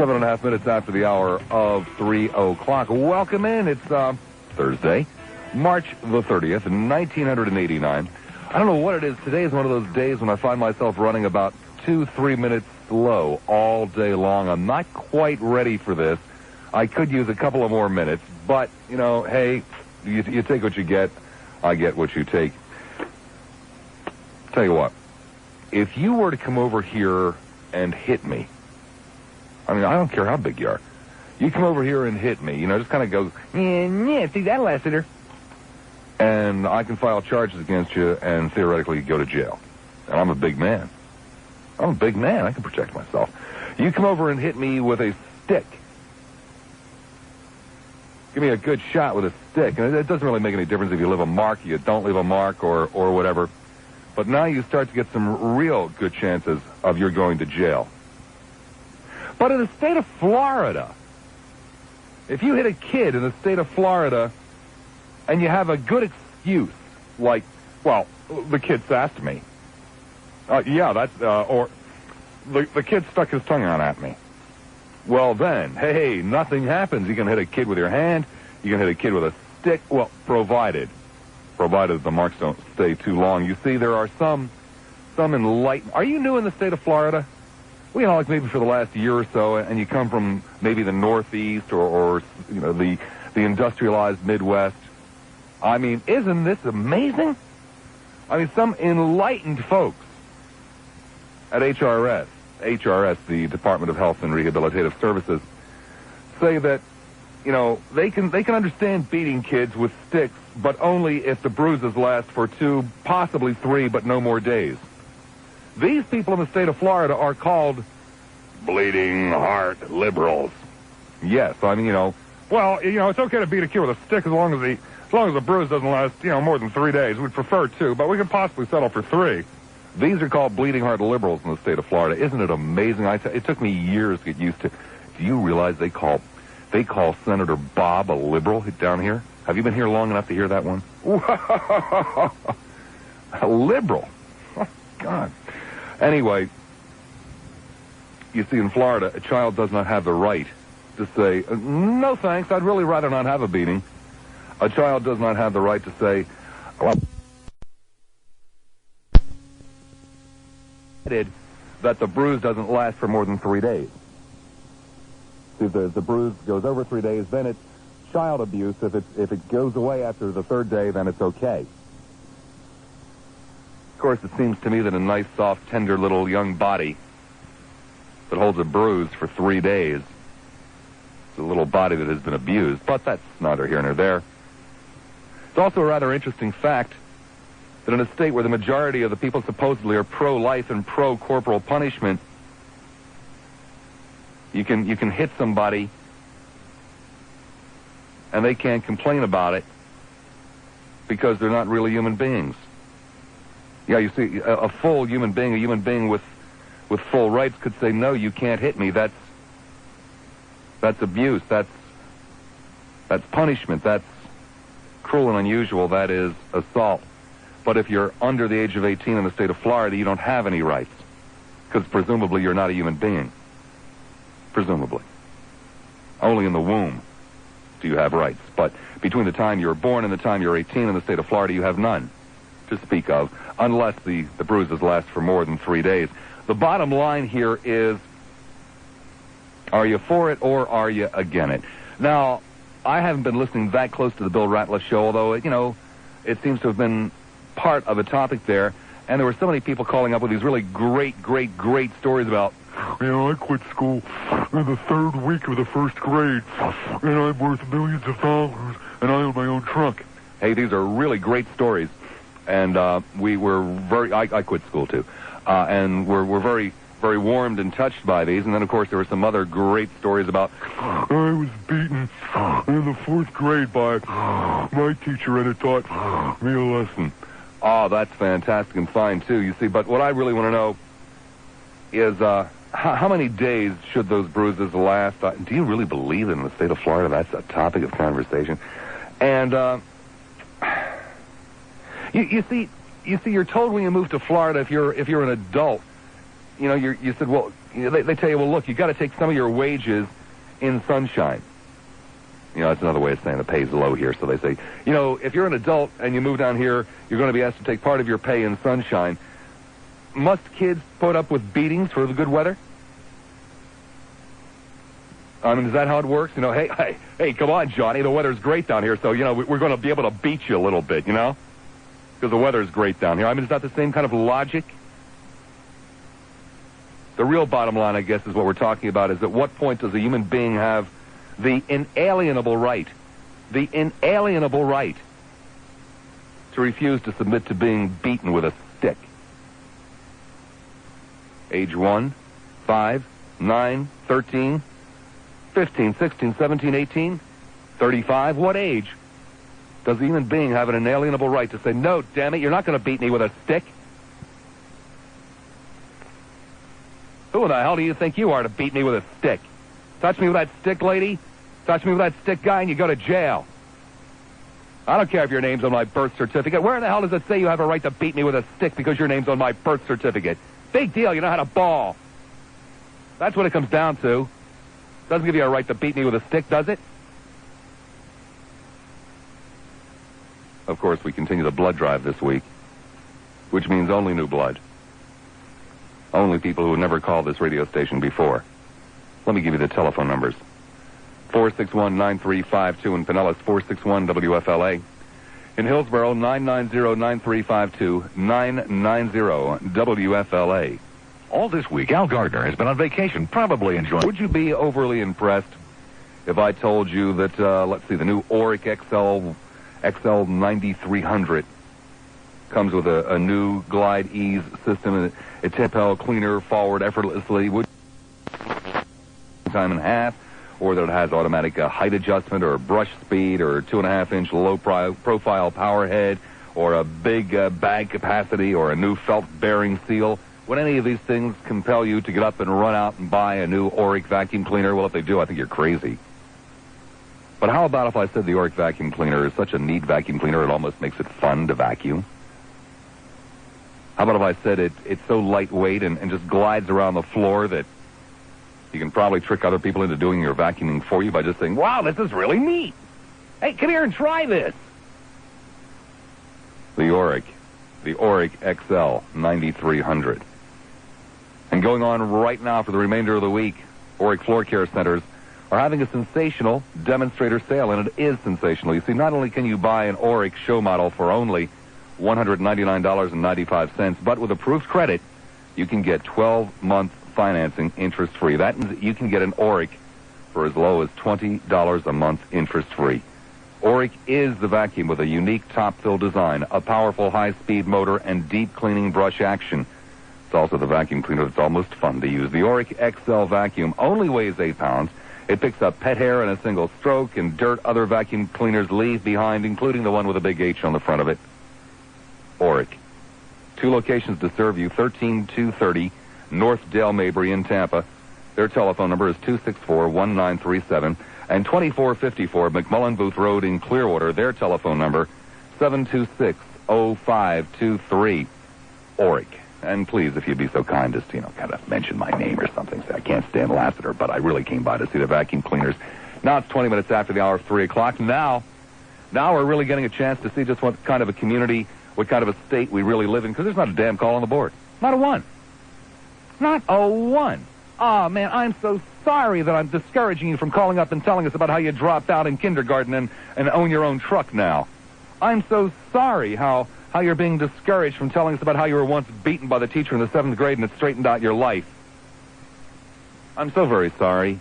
7.5 minutes after the hour of 3 o'clock. Welcome in. It's Thursday, March the 30th, 1989. I don't know what it is. Today is one of those days when I find myself running about 2-3 minutes slow all day long. I'm not quite ready for this. I could use a couple of more minutes, but, you know, hey, you take what you get. I get what you take. Tell you what, if you were to come over here and hit me, I mean, I don't care how big you are. You come over here and hit me, you know, just kind of go, yeah, see that, Lassiter? And I can file charges against you and theoretically go to jail. And I'm a big man. I'm a big man. I can protect myself. You come over and hit me with a stick. Give me a good shot with a stick. And it doesn't really make any difference if you leave a mark, you don't leave a mark, or whatever. But now you start to get some real good chances of you're going to jail. But in the state of Florida, if you hit a kid in the state of Florida and you have a good excuse, like, well, the kid sassed me. Or the kid stuck his tongue out at me. Well then, hey, nothing happens. You can hit a kid with your hand. You can hit a kid with a stick. Well, provided the marks don't stay too long. You see, there are some enlightened... Are you new in the state of Florida? Well, you know, like maybe for the last year or so, and you come from maybe the Northeast or you know, the industrialized Midwest. I mean, isn't this amazing? I mean, some enlightened folks at HRS, the Department of Health and Rehabilitative Services, say that, you know, they can understand beating kids with sticks, but only if the bruises last for 2, possibly 3, but no more days. These people in the state of Florida are called bleeding heart liberals. Yes, I mean, you know, well, you know, it's okay to beat a kid with a stick as long as the bruise doesn't last, you know, more than 3 days. We'd prefer 2, but we could possibly settle for 3. These are called bleeding heart liberals in the state of Florida. Isn't it amazing? It took me years to get used to. Do you realize they call Senator Bob a liberal down here? Have you been here long enough to hear that one? A liberal. Oh, God. Anyway, you see, in Florida, a child does not have the right to say, no thanks, I'd really rather not have a beating. A child does not have the right to say, well, that the bruise doesn't last for more than 3 days. See, if the bruise goes over 3 days, then it's child abuse. If it goes away after the 3rd day, then it's okay. Of course, it seems to me that a nice, soft, tender little young body that holds a bruise for 3 days is a little body that has been abused, but that's neither here nor there. It's also a rather interesting fact that in a state where the majority of the people supposedly are pro-life and pro-corporal punishment, you can hit somebody and they can't complain about it because they're not really human beings. Yeah, you see, a full human being, a human being with full rights could say, no, you can't hit me. That's abuse. That's punishment. That's cruel and unusual. That is assault. But if you're under the age of 18 in the state of Florida, you don't have any rights, because presumably you're not a human being. Presumably. Only in the womb do you have rights. But between the time you're born and the time you're 18 in the state of Florida, you have none to speak of, unless the bruises last for more than 3 days. The bottom line here is, are you for it or are you against it? Now, I haven't been listening that close to the Bill Ratliff show, although, you know, it seems to have been part of a topic there, and there were so many people calling up with these really great stories about, you know, I quit school in the 3rd week of the 1st grade, and I'm worth millions of dollars, and I own my own truck. Hey, these are really great stories, and we were I quit school too, and we're very, very warmed and touched by these. And then, of course, there were some other great stories about, I was beaten in the 4th grade by my teacher, and it taught me a lesson. Oh, that's fantastic and fine, too, you see. But what I really want to know is how many days should those bruises last? Do you really believe that in the state of Florida that's a topic of conversation? And you see, you're told when you move to Florida, if you're an adult, you know, you said, well, they tell you, well, look, you got to take some of your wages in sunshine. That's another way of saying the pay's low here. So they say, if you're an adult and you move down here, you're going to be asked to take part of your pay in sunshine. Must kids put up with beatings for the good weather? I mean, is that how it works? Hey, come on, Johnny. The weather's great down here, so, we're going to be able to beat you a little bit, because the weather's great down here. I mean, is that the same kind of logic? The real bottom line, I guess, is what we're talking about, is at what point does a human being have the inalienable right to refuse to submit to being beaten with a stick? Age 1, 5, 9, 13, 15, 16, 17, 18, 35. What age does a human being have an inalienable right to say, no, damn it, you're not going to beat me with a stick? Who the hell do you think you are to beat me with a stick? Touch me with that stick, lady. Touch me with that stick, guy, and you go to jail. I don't care if your name's on my birth certificate. Where in the hell does it say you have a right to beat me with a stick because your name's on my birth certificate? Big deal. You know how to ball. That's what it comes down to. Doesn't give you a right to beat me with a stick, does it? Of course, we continue the blood drive this week, which means only new blood. Only people who have never called this radio station before. Let me give you the telephone numbers. 461-9352 in Pinellas, 461-WFLA. In Hillsborough, 990-9352, 990-WFLA. All this week, Al Gardner has been on vacation, probably enjoying... Would you be overly impressed if I told you that, the new Auric XL 9300 comes with a new Glide Ease system, and it's Tempel cleaner forward effortlessly, would time in half, or that it has automatic height adjustment or brush speed or 2.5-inch low profile power head or a big bag capacity or a new felt bearing seal? Would any of these things compel you to get up and run out and buy a new Auric vacuum cleaner? Well, if they do, I think you're crazy. But how about if I said the Auric vacuum cleaner is such a neat vacuum cleaner it almost makes it fun to vacuum? How about if I said it's so lightweight and just glides around the floor that you can probably trick other people into doing your vacuuming for you by just saying, wow, this is really neat. Hey, come here and try this. The Auric XL 9300. And going on right now for the remainder of the week, Auric Floor Care Centers are having a sensational demonstrator sale, and it is sensational. You see, not only can you buy an Auric show model for only $199.95, but with approved credit, you can get 12-month financing interest-free. That means that you can get an Auric for as low as $20 a month interest-free. Auric is the vacuum with a unique top-fill design, a powerful high-speed motor, and deep cleaning brush action. It's also the vacuum cleaner that's almost fun to use. The Auric XL vacuum only weighs 8 pounds. It picks up pet hair in a single stroke and dirt other vacuum cleaners leave behind, including the one with a big H on the front of it. Auric. 2 locations to serve you, 13230 North Dale Mabry in Tampa. Their telephone number is 264-1937. And 2454 McMullen Booth Road in Clearwater. Their telephone number, 726-0523. Auric. And please, if you'd be so kind as to, kind of mention my name or something. Say, I can't stand Lassiter, but I really came by to see the vacuum cleaners. Now it's 20 minutes after the hour of 3 o'clock. Now we're really getting a chance to see just what kind of a community, what kind of a state we really live in, because there's not a damn call on the board. Not a one. Not a one. Oh, man, I'm so sorry that I'm discouraging you from calling up and telling us about how you dropped out in kindergarten and own your own truck now. I'm so sorry how you're being discouraged from telling us about how you were once beaten by the teacher in the 7th grade and it straightened out your life. I'm so very sorry.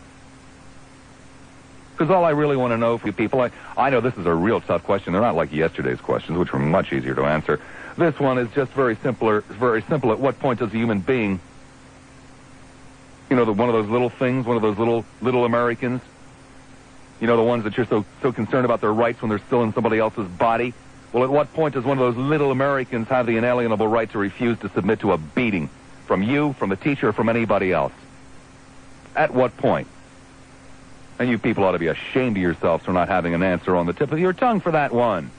Because all I really want to know for you people, I know this is a real tough question. They're not like yesterday's questions, which were much easier to answer. This one is just very simple. At what point does a human being, one of those little things, one of those little Americans, the ones that you're so concerned about their rights when they're still in somebody else's body? Well, at what point does one of those little Americans have the inalienable right to refuse to submit to a beating from you, from a teacher, or from anybody else? At what point? And you people ought to be ashamed of yourselves for not having an answer on the tip of your tongue for that one.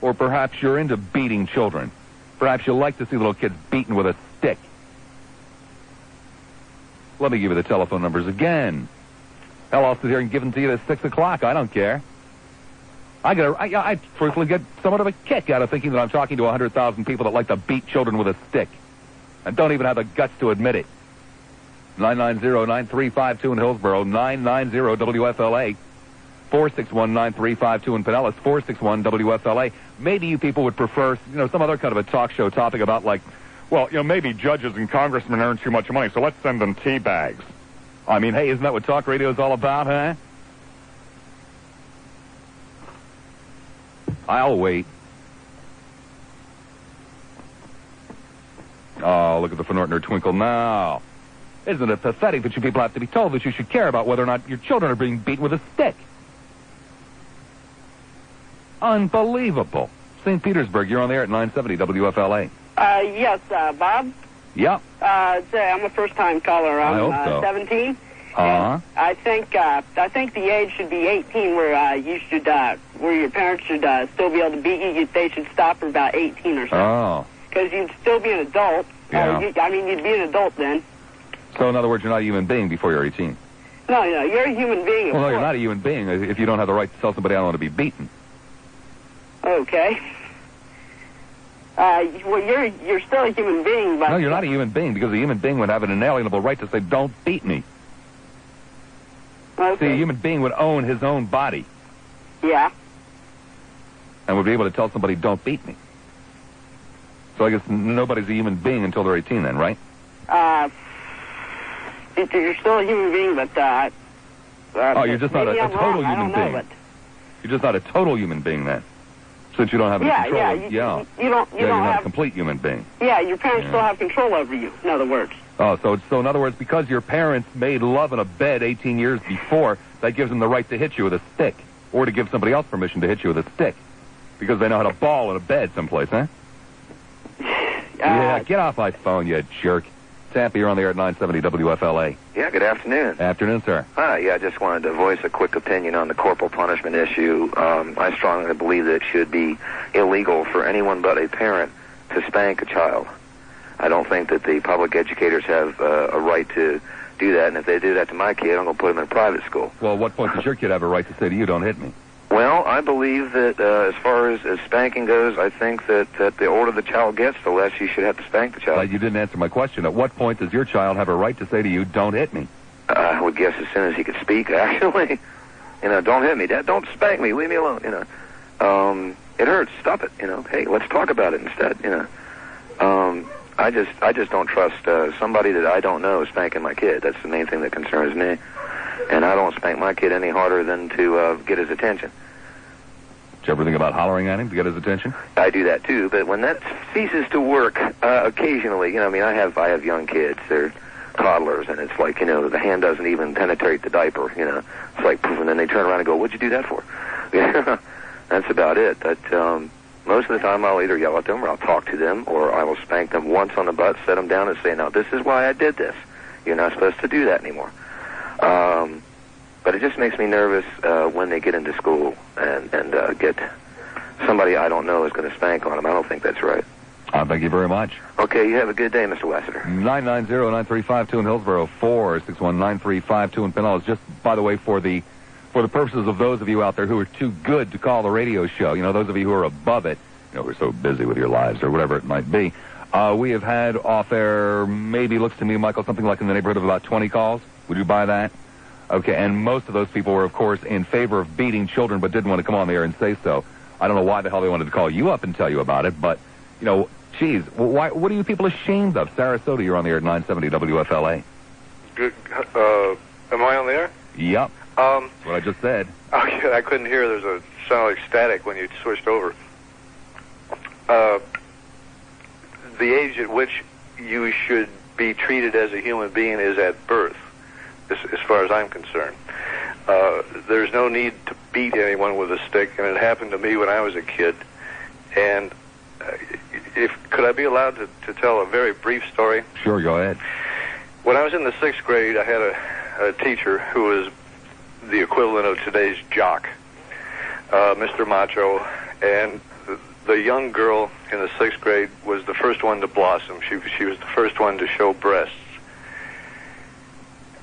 Or perhaps you're into beating children. Perhaps you like to see little kids beaten with a stick. Let me give you the telephone numbers again. Hell, I'll sit here and give them to you at 6 o'clock. I don't care. I personally get somewhat of a kick out of thinking that I'm talking to 100,000 people that like to beat children with a stick and don't even have the guts to admit it. 990-9352 in Hillsborough, 990-WFLA, 461-9352 in Pinellas, 461-WFLA. Maybe you people would prefer, some other kind of a talk show topic about, like, well, maybe judges and congressmen earn too much money, so let's send them tea bags. I mean, hey, isn't that what talk radio is all about, huh? I'll wait. Oh, look at the Van Ortner twinkle now. Isn't it pathetic that you people have to be told that you should care about whether or not your children are being beaten with a stick? Unbelievable. St. Petersburg, you're on the air at 970 WFLA. Yes, Bob? Yeah. I'm a first-time caller. I hope so. 17. Uh-huh. I think the age should be 18 where you should, where your parents should still be able to beat you. They should stop for about 18 or so. Oh. Because you'd still be an adult. Yeah. You'd be an adult then. So, in other words, you're not a human being before you're 18. No, you're a human being. Well, no, you're not a human being if you don't have the right to tell somebody I don't want to be beaten. Okay. Well, you're still a human being, but... No, you're not a human being, because a human being would have an inalienable right to say, don't beat me. Okay. See, a human being would own his own body. Yeah. And would be able to tell somebody, don't beat me. So I guess nobody's a human being until they're 18 then, right? You're still a human being, but... you're just not a total human being. But... You're just not a total human being then. Since you don't have any control. You don't you're have... not a complete human being. Yeah, your parents still have control over you, in other words. Oh, so in other words, because your parents made love in a bed 18 years before, that gives them the right to hit you with a stick, or to give somebody else permission to hit you with a stick, because they know how to ball in a bed someplace, huh? Yeah, get off my phone, you jerk. Tampa, you're on the air at 970 WFLA. Yeah, good afternoon. Afternoon, sir. Hi, I just wanted to voice a quick opinion on the corporal punishment issue. I strongly believe that it should be illegal for anyone but a parent to spank a child. I don't think that the public educators have a right to do that, and if they do that to my kid, I'm going to put him in private school. Well, at what point does your kid have a right to say to you, don't hit me? Well, I believe that as far as spanking goes, I think that the older the child gets, the less you should have to spank the child. You didn't answer my question. At what point does your child have a right to say to you, don't hit me? I would guess as soon as he could speak, actually. Don't hit me, Dad. Don't spank me. Leave me alone, It hurts. Stop it, Hey, let's talk about it instead, I just don't trust somebody that I don't know spanking my kid. That's the main thing that concerns me. And I don't spank my kid any harder than to get his attention. Did you ever think about hollering at him to get his attention? I do that too, but when that ceases to work, occasionally, I have young kids. They're toddlers, and it's like, the hand doesn't even penetrate the diaper, It's like, poof, and then they turn around and go, what'd you do that for? That's about it. But most of the time I'll either yell at them or I'll talk to them, or I will spank them once on the butt, set them down and say, now this is why I did this. You're not supposed to do that anymore. But it just makes me nervous when they get into school and get somebody I don't know is going to spank on them. I don't think that's right. Thank you very much. Okay, you have a good day, Mr. Lassiter. 990-9352 in Hillsborough, 461-9352 in Pinellas. Just, by the way, for the purposes of those of you out there who are too good to call the radio show, those of you who are above it, we're so busy with your lives or whatever it might be, we have had off air, maybe looks to me, Michael, something like in the neighborhood of about 20 calls. Would you buy that? Okay, and most of those people were, of course, in favor of beating children but didn't want to come on the air and say so. I don't know why the hell they wanted to call you up and tell you about it, but, geez, what are you people ashamed of? Sarasota, you're on the air at 970 WFLA. Good. Am I on the air? Yep. What I just said. Okay, I couldn't hear. There's a sound like static when you switched over. The age at which you should be treated as a human being is at birth, as far as I'm concerned. There's no need to beat anyone with a stick, and it happened to me when I was a kid. And could I be allowed to tell a very brief story? Sure, go ahead. When I was in the 6th grade, I had a teacher who was the equivalent of today's jock, Mr. Macho, and the young girl in the 6th grade was the first one to blossom. She was the first one to show breasts.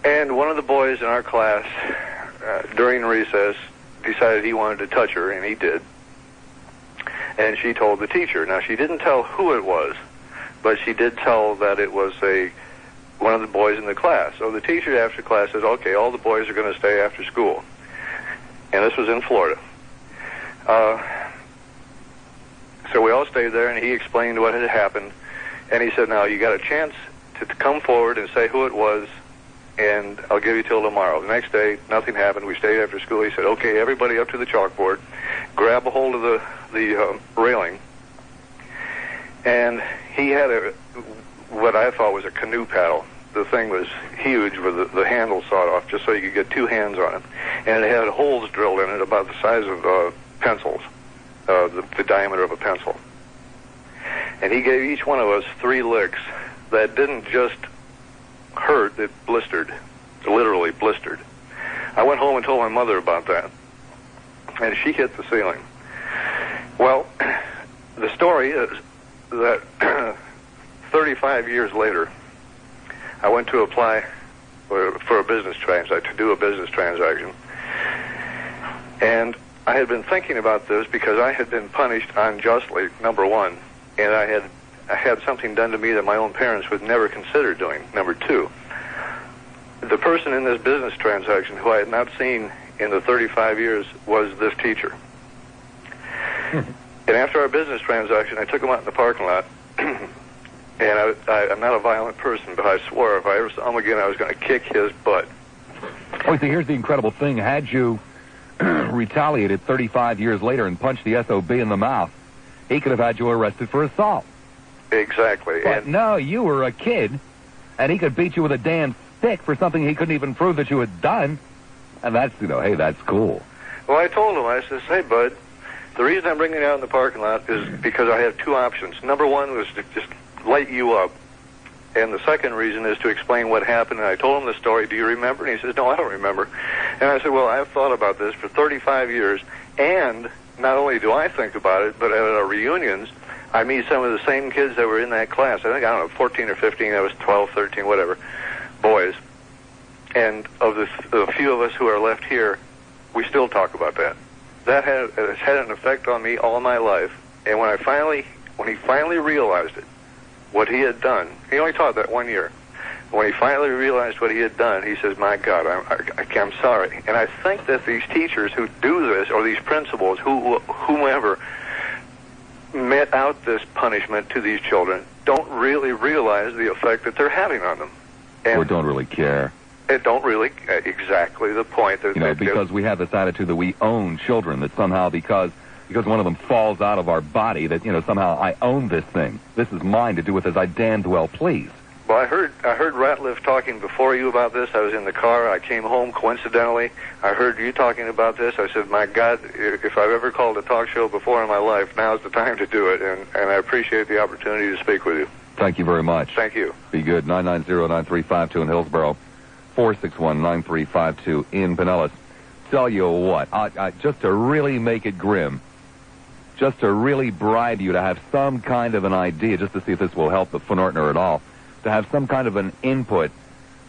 And one of the boys in our class, during recess, decided he wanted to touch her, and he did. And she told the teacher. Now, she didn't tell who it was, but she did tell that it was one of the boys in the class. So the teacher after class says, okay, all the boys are going to stay after school. And this was in Florida. So we all stayed there, and he explained what had happened. And he said, now, you got a chance to come forward and say who it was, and I'll give you till tomorrow. The next day, nothing happened. We stayed after school. He said, okay, everybody up to the chalkboard, grab a hold of the railing. And he had what I thought was a canoe paddle. The thing was huge with the handle sawed off just so you could get two hands on it. And it had holes drilled in it about the size of pencils, the diameter of a pencil. And he gave each one of us 3 licks that didn't just hurt, it blistered, literally blistered. I went home and told my mother about that, and she hit the ceiling. Well, the story is that 35 years later, I went to apply for a business transaction, to do a business transaction. And I had been thinking about this because I had been punished unjustly, number one, and I had something done to me that my own parents would never consider doing, number two. The person in this business transaction who I had not seen in the 35 years was this teacher. And after our business transaction, I took him out in the parking lot. And I'm not a violent person, but I swore if I ever saw him again, I was going to kick his butt. Oh, see, here's the incredible thing. Had you retaliated 35 years later and punched the SOB in the mouth, he could have had you arrested for assault. Exactly. But no, you were a kid, and he could beat you with a damn stick for something he couldn't even prove that you had done. And that's, hey, that's cool. Well, I told him, I said, hey, bud, the reason I'm bringing you out in the parking lot is because I have 2 options. Number one was to just light you up. And the second reason is to explain what happened. And I told him the story. Do you remember? And he says, no, I don't remember. And I said, well, I've thought about this for 35 years. And not only do I think about it, but at our reunions, I meet some of the same kids that were in that class. I think, 14 or 15. I was 12, 13, whatever, boys. And of the few of us who are left here, we still talk about that. That has had an effect on me all my life. And when he finally realized it, what he had done, he only taught that 1 year. When he finally realized what he had done, he says, my God, I'm sorry. And I think that these teachers who do this, or these principals, whomever, met out this punishment to these children, don't really realize the effect that they're having on them. Or don't really care. It don't really, exactly the point. That because we have this attitude that we own children, that somehow because one of them falls out of our body, that, somehow I own this thing. This is mine to do with as I damned well please. Well, I heard Ratliff talking before you about this. I was in the car. I came home coincidentally. I heard you talking about this. I said, my God, if I've ever called a talk show before in my life, now's the time to do it. And I appreciate the opportunity to speak with you. Thank you very much. Thank you. Be good. 990-9352 in Hillsborough. 461-9352 in Pinellas. Tell you what, just to really make it grim, just to really bribe you to have some kind of an idea, just to see if this will help the Von Ortner at all, to have some kind of an input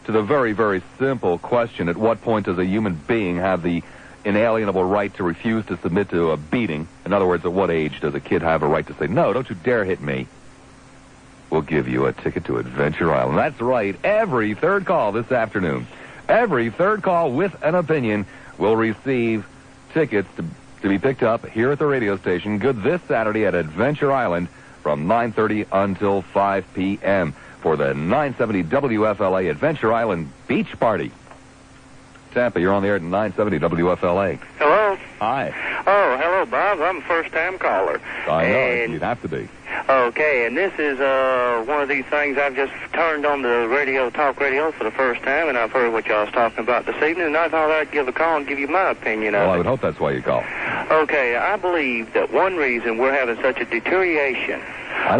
to the very, very simple question, at what point does a human being have the inalienable right to refuse to submit to a beating? In other words, at what age does a kid have a right to say, no, don't you dare hit me? We'll give you a ticket to Adventure Island. That's right. Every third call this afternoon, every third call with an opinion will receive tickets to be picked up here at the radio station, good this Saturday at Adventure Island from 9:30 until 5 p.m. for the 970 WFLA Adventure Island Beach Party. Tampa, you're on the air at 970 WFLA. Hello? Hi. Oh, hello, Bob. I'm a first-time caller. I know. You'd have to be. Okay, and this is one of these things I've just turned on the radio, talk radio for the first time, and I've heard what y'all was talking about this evening, and I thought I'd give a call and give you my opinion Well, of I it. would hope that's why you call. Okay, I believe that one reason we're having such a deterioration... I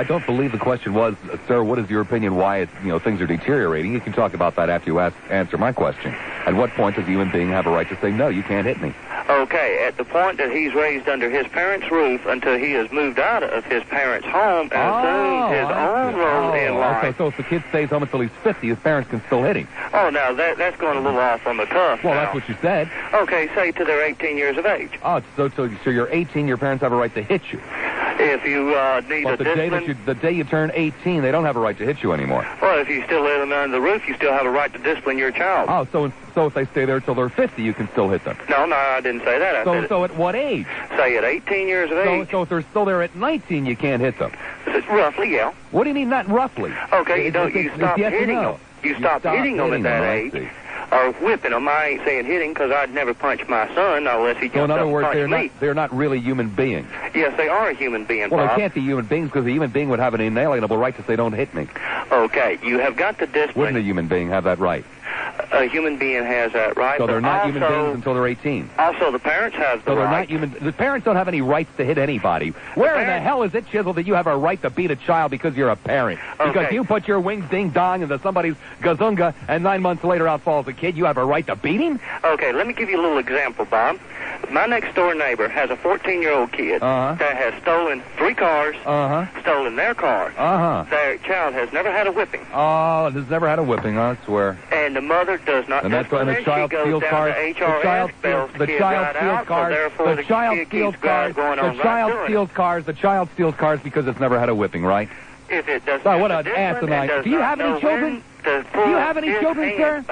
don't believe the question was, sir, what is your opinion why it's, things are deteriorating? You can talk about that after you answer my question. At what point does a human being have a right to say, no, you can't hit me? Okay, at the point that he's raised under his parents' roof until he has moved out of his parents' home and assumed his own role in life. Okay, so if the kid stays home until he's 50, his parents can still hit him. Oh, now, that's going a little off on the cuff. Well, now. that's what you said. Okay, say till they're 18 years of age. Oh, so you're 18, your parents have a right to hit you. If you need But a discipline... the day you turn 18, they don't have a right to hit you anymore. Well, if you still live under the roof, you still have a right to discipline your child. Oh, so if they stay there till they're 50, you can still hit them. No, I didn't say that. So at what age? Say at 18 years of age. So if they're still there at 19, you can't hit them. Roughly, yeah. What do you mean, not roughly? Okay, you stop hitting them. You stop hitting them at that age. Or whipping them. I ain't saying hitting because I'd never punch my son unless he jumped up and punched me. They're not really human beings. Yes, they are a human being, Well, Bob. they can't be human beings because a human being would have an inalienable right to say, don't hit me. Okay, you have got to discipline. Wouldn't a human being have that right? A human being has that right. So they're not human beings until they're 18. Also, the parents have the right. The parents don't have any rights to hit anybody. Where in the hell is it, Chisel, that you have a right to beat a child because you're a parent? Because you put your wings ding-dong into somebody's gazunga and 9 months later out falls a kid, you have a right to beat him? Okay, let me give you a little example, Bob. My next-door neighbor has a 14-year-old kid that has stolen 3 cars, stolen their car. Their child has never had a whipping. Oh, has never had a whipping, I swear. And the mother does not. And that's why the child steals cars. The child steals cars. The child steals cars. The child steals cars. The child steals cars because it's never had a whipping, right? If it doesn't. Oh, what an asinine. Do you have any children? Do you have any children, sir?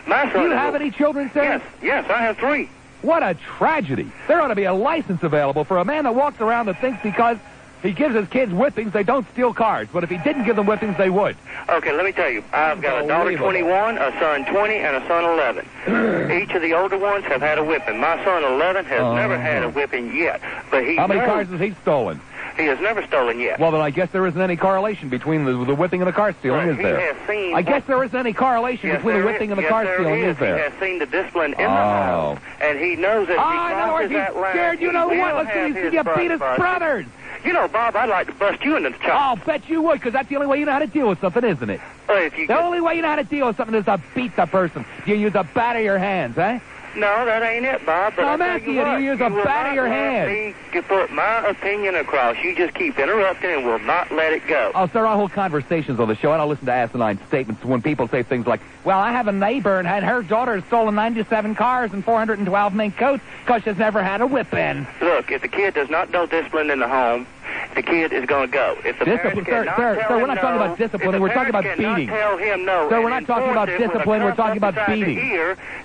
My son. Do you have any children, sir? Yes, I have 3. What a tragedy. There ought to be a license available for a man that walks around that thinks because he gives his kids whippings, they don't steal cars. But if he didn't give them whippings, they would. Okay, let me tell you. I've got a daughter 21, a son 20, and a son 11. Each of the older ones have had a whipping. My son 11 has never had a whipping yet. But how many cars has he stolen? He has never stolen yet. Well, then I guess there isn't any correlation between the whipping and the car stealing, is there? I guess there isn't any correlation between the whipping and the car stealing, is there? He has seen the discipline in the house, and he knows that if he crosses that line, scared. You know what? Let's see you beat his brothers. You know, Bob, I'd like to bust you into the chop. I'll bet you would, because that's the only way you know how to deal with something, isn't it? The only way you know how to deal with something is to beat the person. You use a bat of your hands, eh? No, that ain't it, Bob. But I'm asking you, you use a bat of your hand. You put my opinion across. You just keep interrupting and will not let it go. Oh, sir, I hold conversations on the show. I don't listen to asinine statements when people say things like, well, I have a neighbor and her daughter has stolen 97 cars and 412 mink coats because she's never had a whipping. Look, if the kid does not know discipline in the home, the kid is going to go. If the discipline, sir, we're not talking about discipline. We're talking about beating. Sir, we're not talking about discipline. We're talking about beating.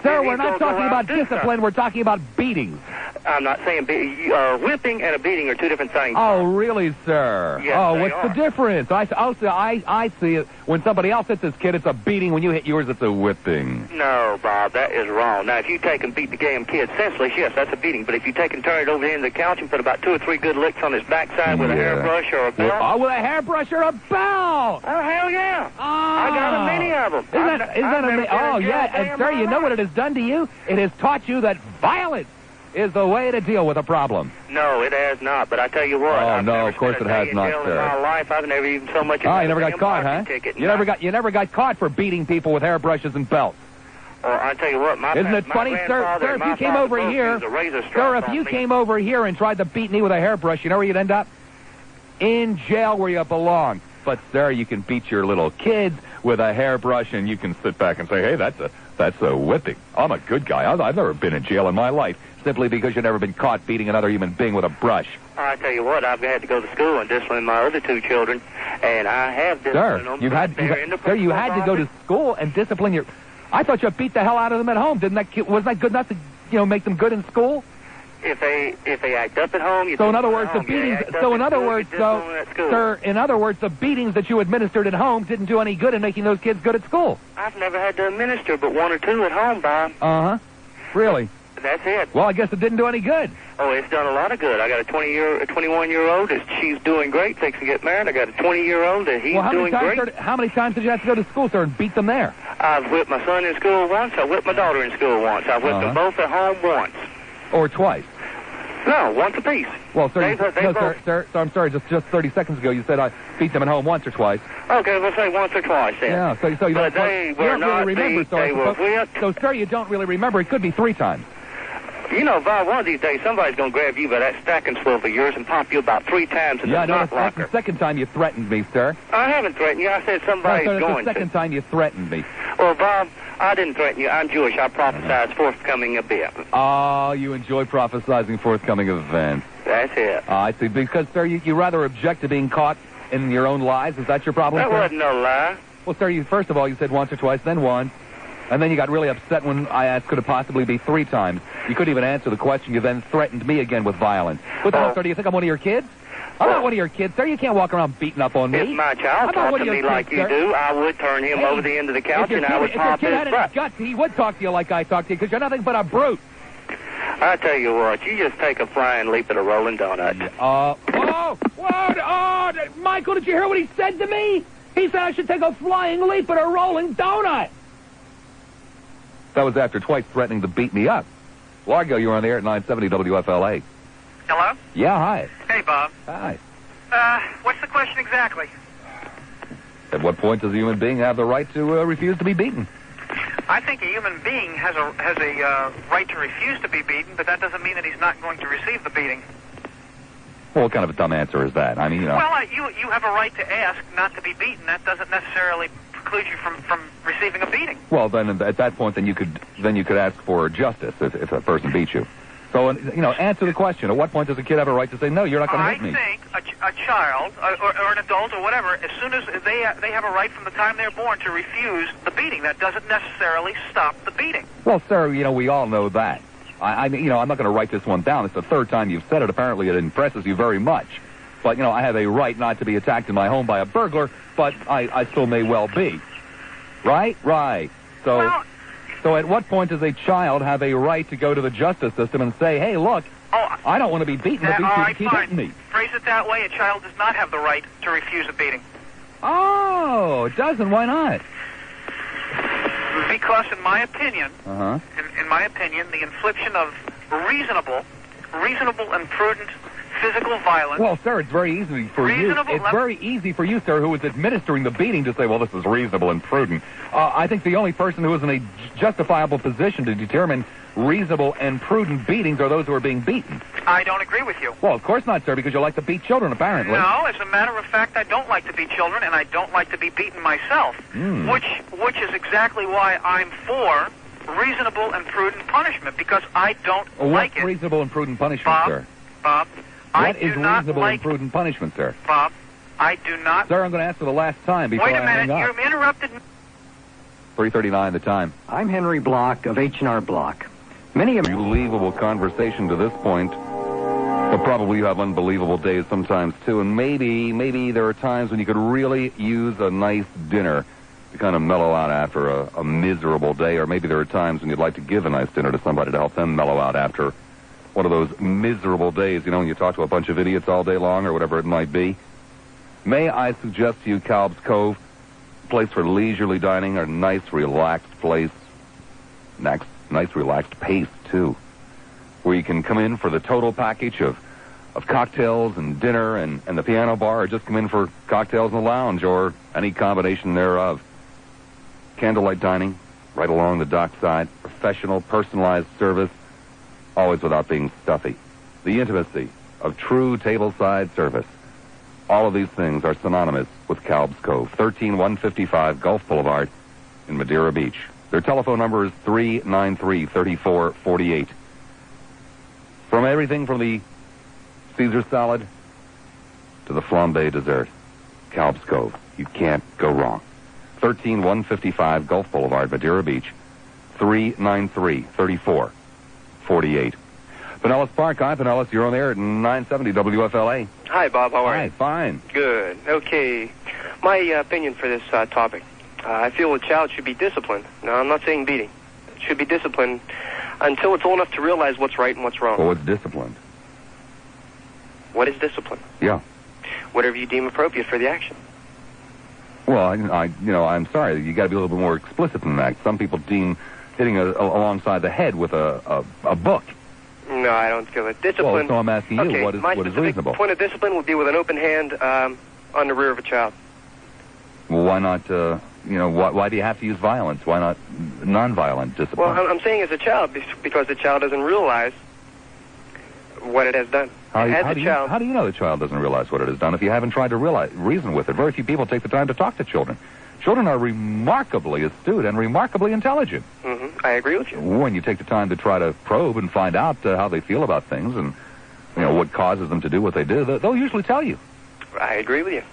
Sir, we're not talking about discipline. We're talking about beatings. I'm not saying whipping and a beating are 2 different things. Oh, really, sir? Yes, what's the difference? I see it. When somebody else hits this kid, it's a beating. When you hit yours, it's a whipping. No, Bob, that is wrong. Now, if you take and beat the damn kid senseless, yes, that's a beating. But if you take and turn it over the end of the couch and put about 2 or 3 good licks on his backside with a hairbrush or a belt. With a hairbrush or a belt. Oh, hell yeah. I got many of them. Isn't that amazing? Oh, yeah. And, sir, you know what it has done to you? It has taught you that violence is the way to deal with a problem. No, it has not. But I tell you what. Oh, no, of course it has not, sir. In my life, I've never even so much. Oh, you never got caught, huh? You never got caught for beating people with hairbrushes and belts. I tell you what, isn't it funny, sir? Sir, if you came over here, came over here and tried to beat me with a hairbrush, you know where you'd end up? In jail where you belong. But, sir, you can beat your little kids with a hairbrush, and you can sit back and say, hey, that's a whipping. I'm a good guy. I've never been in jail in my life, simply because you've never been caught beating another human being with a brush. I tell you what, I've had to go to school and discipline my other 2 children, and I have disciplined them. You had to go to school and discipline your... I thought you beat the hell out of them at home. Wasn't that good enough to, make them good in school? If they act up at home, so in other words, the beatings. So in other words, sir, in other words, the beatings that you administered at home didn't do any good in making those kids good at school. I've never had to administer but 1 or 2 at home, Bob. Really? That's it. Well, I guess it didn't do any good. Oh, it's done a lot of good. I got a 21-year-old that she's doing great, fixing to get married. I got a 20-year-old that he's doing great. How many times did you have to go to school, sir, and beat them there? I've whipped my son in school once. I whipped my daughter in school once. I whipped them both at home once. Or twice? No, once apiece. Well, sir, sir, I'm sorry. Just 30 seconds ago, you said I beat them at home once or twice. Okay, we'll say once or twice then. Yeah, so you don't really remember. So, sir, you don't really remember. It could be 3 times. You know, Bob, one of these days somebody's going to grab you by that stacking swivel of yours and pop you about 3 times in the knock that's locker. the second time you threatened me, sir. I haven't threatened you. I said somebody's That's going the second time you threatened me. Well, Bob, I didn't threaten you. I'm Jewish. I prophesied forthcoming event. Oh, you enjoy prophesizing forthcoming events. That's it. I see. Because, sir, you rather object to being caught in your own lies? Is that your problem, That sir? wasn't no lie. Well, sir, first of all, you said once or twice, then once. And then you got really upset when I asked could it possibly be 3 times. You couldn't even answer the question. You then threatened me again with violence. What the hell, sir? Do you think I'm one of your kids? I'm not one of your kids, sir. You can't walk around beating up on me. If my child talked to me like you do, I would turn him over the end of the couch and I would pop his butt. Guts, he would talk to you like I talk to you because you're nothing but a brute. I tell you what, you just take a flying leap at a rolling donut. Michael, did you hear what he said to me? He said I should take a flying leap at a rolling donut. That was after twice threatening to beat me up. Largo, you're on the air at 970 WFLA. Hello? Yeah, hi. Hey, Bob. Hi. What's the question exactly? At what point does a human being have the right to refuse to be beaten? I think a human being has a right to refuse to be beaten, but that doesn't mean that he's not going to receive the beating. Well, what kind of a dumb answer is that? I mean, you know. Well, you have a right to ask not to be beaten. That doesn't necessarily preclude you from receiving a beating. Well, then at that point, then you could ask for justice if a person beats you. So, answer the question. At what point does a kid have a right to say, no, you're not going to hit me? I think a child or an adult or whatever, as soon as they have a right from the time they're born to refuse the beating. That doesn't necessarily stop the beating. Well, sir, we all know that. I'm not going to write this one down. It's the third time you've said it. Apparently, it impresses you very much. But, I have a right not to be attacked in my home by a burglar, but I still may well be. Right? Right. So at what point does a child have a right to go to the justice system and say, hey, look, I don't want to be beaten. The keep hitting me. Phrase it that way. A child does not have the right to refuse a beating. Oh, it doesn't. Why not? Because, in my opinion, the infliction of reasonable and prudent physical violence. Well, sir, it's very easy for you. It's very easy for you, sir, who is administering the beating, to say, well, this is reasonable and prudent. I think the only person who is in a justifiable position to determine reasonable and prudent beatings are those who are being beaten. I don't agree with you. Well, of course not, sir, because you like to beat children, apparently. No, as a matter of fact, I don't like to beat children, and I don't like to be beaten myself, which is exactly why I'm for reasonable and prudent punishment, because I don't like it. What's reasonable and prudent punishment, sir? Bob, What is reasonable and prudent punishment, sir? Bob, I do not... Sir, I'm going to ask for the last time before I hang up. Wait a minute, you interrupted me. 3:39 the time. I'm Henry Block of H&R Block. Many Unbelievable conversation to this point. But probably you have unbelievable days sometimes, too. And maybe there are times when you could really use a nice dinner to kind of mellow out after a miserable day. Or maybe there are times when you'd like to give a nice dinner to somebody to help them mellow out after one of those miserable days, when you talk to a bunch of idiots all day long or whatever it might be. May I suggest to you Calb's Cove, a place for leisurely dining, a nice, relaxed place. Nice, relaxed pace, too, where you can come in for the total package of cocktails and dinner and the piano bar, or just come in for cocktails in the lounge, or any combination thereof. Candlelight dining, right along the dockside, professional, personalized service, always without being stuffy. The intimacy of true tableside service. All of these things are synonymous with Calb's Cove, 13155 Gulf Boulevard in Madeira Beach. Their telephone number is 393-3448. From everything from the Caesar salad to the flambe dessert, Calb's Cove. You can't go wrong. 13155 Gulf Boulevard, Madeira Beach, 393-3448. Pinellas Park. Hi, Pinellas. You're on there at 970 WFLA. Hi, Bob. How are you? Hi, fine. Good. Okay. My opinion for this topic. I feel a child should be disciplined. No, I'm not saying beating. It should be disciplined until it's old enough to realize what's right and what's wrong. Well, what's disciplined? What is discipline? Yeah. Whatever you deem appropriate for the action. Well, I'm sorry. You got to be a little bit more explicit than that. Some people deem hitting alongside the head with a book. No, I don't feel it. Discipline. Well, so I'm asking you, okay, what is reasonable? My point of discipline would be with an open hand on the rear of a child. Well, why not why do you have to use violence? Why not nonviolent discipline? Well, I'm saying as a child, because the child doesn't realize what it has done. How do you know the child doesn't realize what it has done if you haven't tried to reason with it? Very few people take the time to talk to children. Children are remarkably astute and remarkably intelligent. Mm-hmm. I agree with you. When you take the time to try to probe and find out how they feel about things and what causes them to do what they do, they'll usually tell you. I agree with you.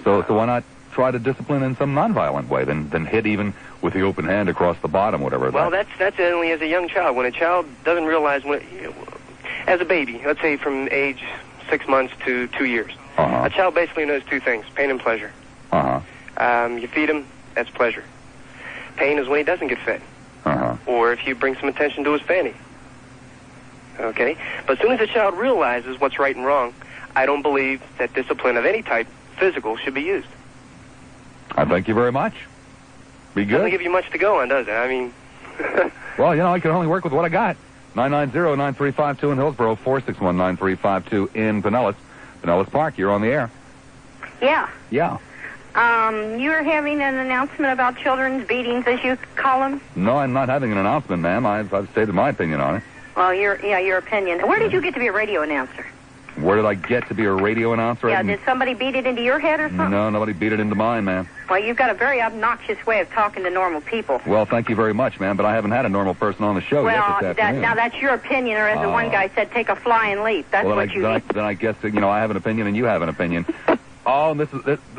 So why not try to discipline in some nonviolent way than hit even with the open hand across the bottom, whatever? Well, that's only as a young child. When a child doesn't realize as a baby, let's say from age 6 months to 2 years, a child basically knows two things: pain and pleasure. You feed him, that's pleasure. Pain is when he doesn't get fed, or if you bring some attention to his fanny. Okay? But as soon as a child realizes what's right and wrong, I don't believe that discipline of any type, physical, should be used. I thank you very much. Be good. Doesn't give you much to go on, does it? I mean... Well, I can only work with what I got. 990-9352 in Hillsborough, 461-9352 in Pinellas. Pinellas Park, you're on the air. Yeah. Yeah. You're having an announcement about children's beatings, as you call them? No, I'm not having an announcement, ma'am. I've stated my opinion on it. Well, your opinion. Where did you get to be a radio announcer? Where did I get to be a radio announcer? Yeah, did somebody beat it into your head or something? No, nobody beat it into mine, ma'am. Well, you've got a very obnoxious way of talking to normal people. Well, thank you very much, ma'am, but I haven't had a normal person on the show yet this afternoon. Now that's your opinion, or as the one guy said, take a flying leap. That's what you mean. Then I guess, I have an opinion and you have an opinion. Oh, this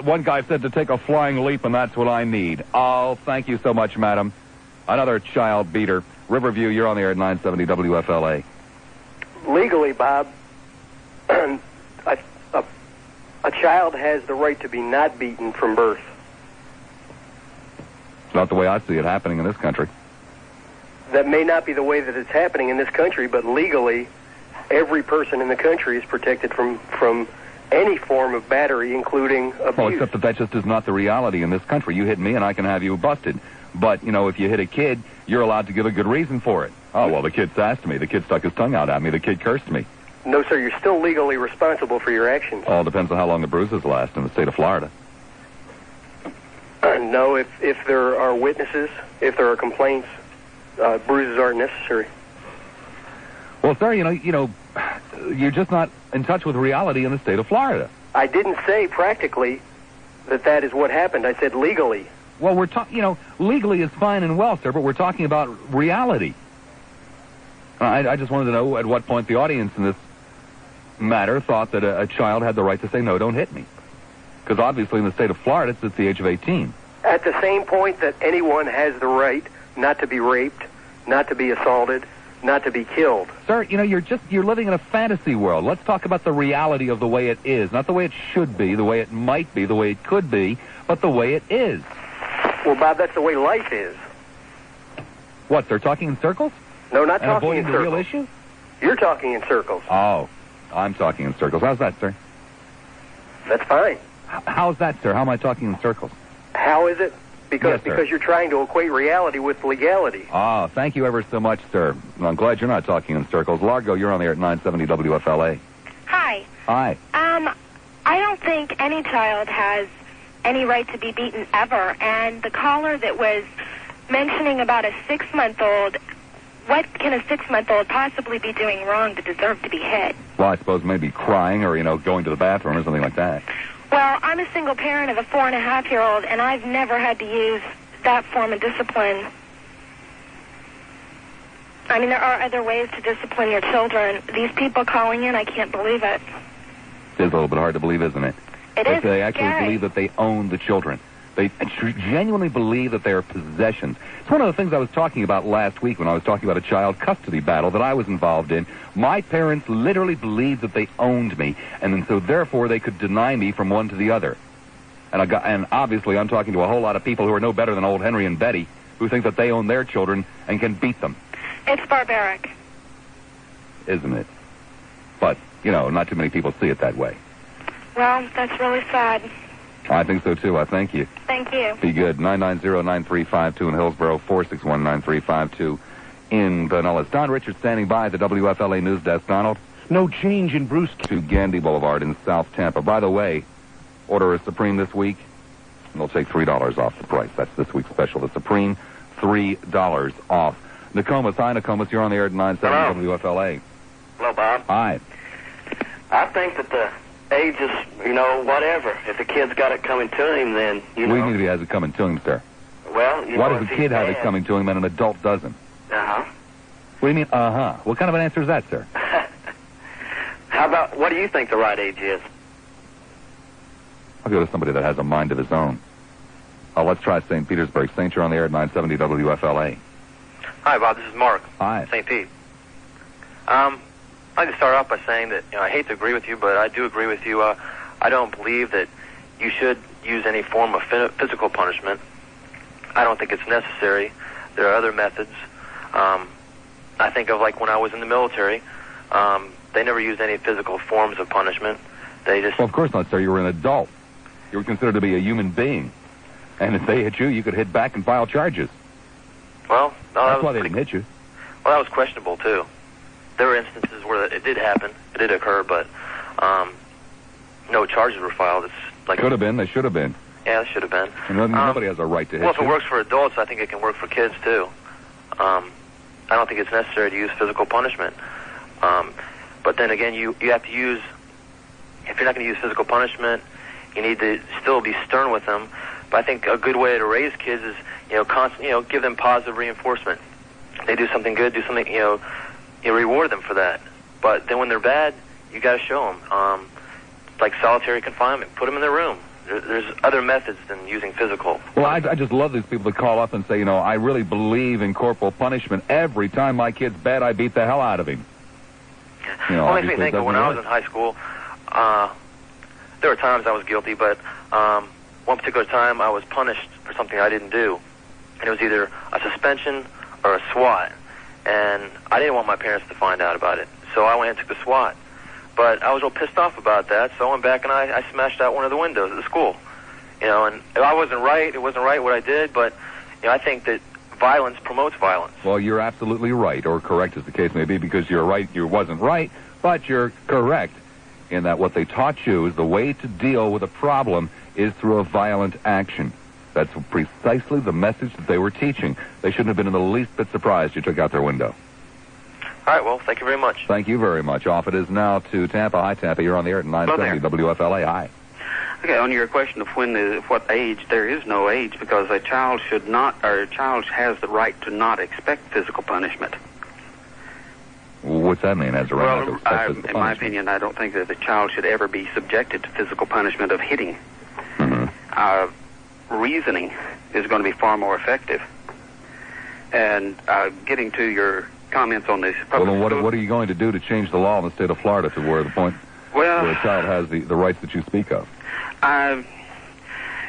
one guy said to take a flying leap, and that's what I need. Oh, thank you so much, madam. Another child beater. Riverview, you're on the air at 970 WFLA. Legally, Bob, a child has the right to be not beaten from birth. It's not the way I see it happening in this country. That may not be the way that it's happening in this country, but legally, every person in the country is protected from any form of battery, including abuse. Well, except that just is not the reality in this country. You hit me and I can have you busted. But, if you hit a kid, you're allowed to give a good reason for it. Oh, well, the kid sassed me. The kid stuck his tongue out at me. The kid cursed me. No, sir, you're still legally responsible for your actions. All depends on how long the bruises last in the state of Florida. No, if there are witnesses, if there are complaints, bruises aren't necessary. Well, sir, you're just not in touch with reality in the state of Florida. I didn't say practically that is what happened. I said legally. Well, we're talking, legally is fine and well, sir, but we're talking about reality. I just wanted to know at what point the audience in this matter thought that a child had the right to say, no, don't hit me. Because obviously in the state of Florida, it's the age of 18. At the same point that anyone has the right not to be raped, not to be assaulted, not to be killed. Sir, you're living in a fantasy world. Let's talk about the reality of the way it is. Not the way it should be, the way it might be, the way it could be, but the way it is. Well, Bob, that's the way life is. What, they're talking in circles? No, not talking in circles. Avoiding the real issue? You're talking in circles. Oh, I'm talking in circles. How's that, sir? That's fine. How's that, sir? How am I talking in circles? How is it? Because Yes, sir. because you're trying to equate reality with legality. Ah, thank you ever so much, sir. I'm glad you're not talking in circles. Largo, you're on the air at 970 WFLA. Hi. Hi. I don't think any child has any right to be beaten ever. And the caller that was mentioning about a 6-month-old, what can a 6-month-old possibly be doing wrong to deserve to be hit? Well, I suppose maybe crying or, going to the bathroom or something like that. Well, I'm a single parent of a 4-and-a-half-year-old, and I've never had to use that form of discipline. I mean, there are other ways to discipline your children. These people calling in, I can't believe it. It is a little bit hard to believe, isn't it? It is They actually scary. believe that they own the children. They genuinely believe that they are possessions. It's one of the things I was talking about last week when I was talking about a child custody battle that I was involved in. My parents literally believed that they owned me, and so therefore they could deny me from one to the other. And obviously I'm talking to a whole lot of people who are no better than old Henry and Betty, who think that they own their children and can beat them. It's barbaric. Isn't it? But, not too many people see it that way. Well, that's really sad. I think so, too. I thank you. Thank you. Be good. 990-9352 in Hillsborough, 461-9352 in Pinellas. Don Richards standing by at the WFLA News Desk. Donald? No change in Bruce. To Gandy Boulevard in South Tampa. By the way, order is supreme this week. and they'll take $3 off the price. That's this week's special. The Supreme, $3 off. Nokomis, hi, Nokomis. You're on the air at 970 WFLA. Hello, Bob. Hi. I think that the age is, whatever. If the kid's got it coming to him, then, What do you mean if he has it coming to him, sir? Well, Why does a kid have it coming to him and an adult doesn't? Uh-huh. What do you mean, uh-huh? What kind of an answer is that, sir? How about, what do you think the right age is? I'll go to somebody that has a mind of his own. Let's try St. Petersburg. St. You're on the air at 970 WFLA. Hi, Bob. This is Mark. Hi. St. Pete. I'd like to start off by saying that, I hate to agree with you, but I do agree with you. I don't believe that you should use any form of physical punishment. I don't think it's necessary. There are other methods. I think of like when I was in the military, they never used any physical forms of punishment. They just... Well, of course not, sir. You were an adult. You were considered to be a human being. And if they hit you, you could hit back and file charges. Well, no, that's why they didn't hit you. Well, that was questionable, too. There were instances where it did happen. It did occur, but no charges were filed. It's like... Could have been. They should have been. Yeah, it should have been. And nobody has a right to hit you. Well, if it works for adults, I think it can work for kids, too. I don't think it's necessary to use physical punishment. But then again, you have to use... If you're not going to use physical punishment, you need to still be stern with them. But I think a good way to raise kids is, give them positive reinforcement. They do something good, do something, you reward them for that. But then when they're bad, you got to show them. Like solitary confinement, put them in their room. There's other methods than using physical. Well, I just love these people that call up and say, I really believe in corporal punishment. Every time my kid's bad, I beat the hell out of him. Well, it makes me think of when I was in high school, there were times I was guilty, but one particular time I was punished for something I didn't do. And it was either a suspension or a SWAT. And I didn't want my parents to find out about it. So I went and took the SWAT. But I was real pissed off about that, so I went back and I smashed out one of the windows of the school. And I wasn't right. It wasn't right what I did, but I think that violence promotes violence. Well, you're absolutely right, or correct as the case may be, because you're right, you wasn't right, but you're correct in that what they taught you is the way to deal with a problem is through a violent action. That's precisely the message that they were teaching. They shouldn't have been in the least bit surprised you took out their window. All right, well, thank you very much. Thank you very much. Off it is now to Tampa. Hi, Tampa. You're on the air at 970 WFLA. Hi. Okay, on your question of what age, there is no age because a child should not, or a child has the right to not expect physical punishment. What's that mean, as a right to expect physical punishment? In my opinion, I don't think that a child should ever be subjected to physical punishment of hitting. Reasoning is going to be far more effective. And getting to your comments on this. Well, then what are you going to do to change the law in the state of Florida to where the point where a child has the rights that you speak of?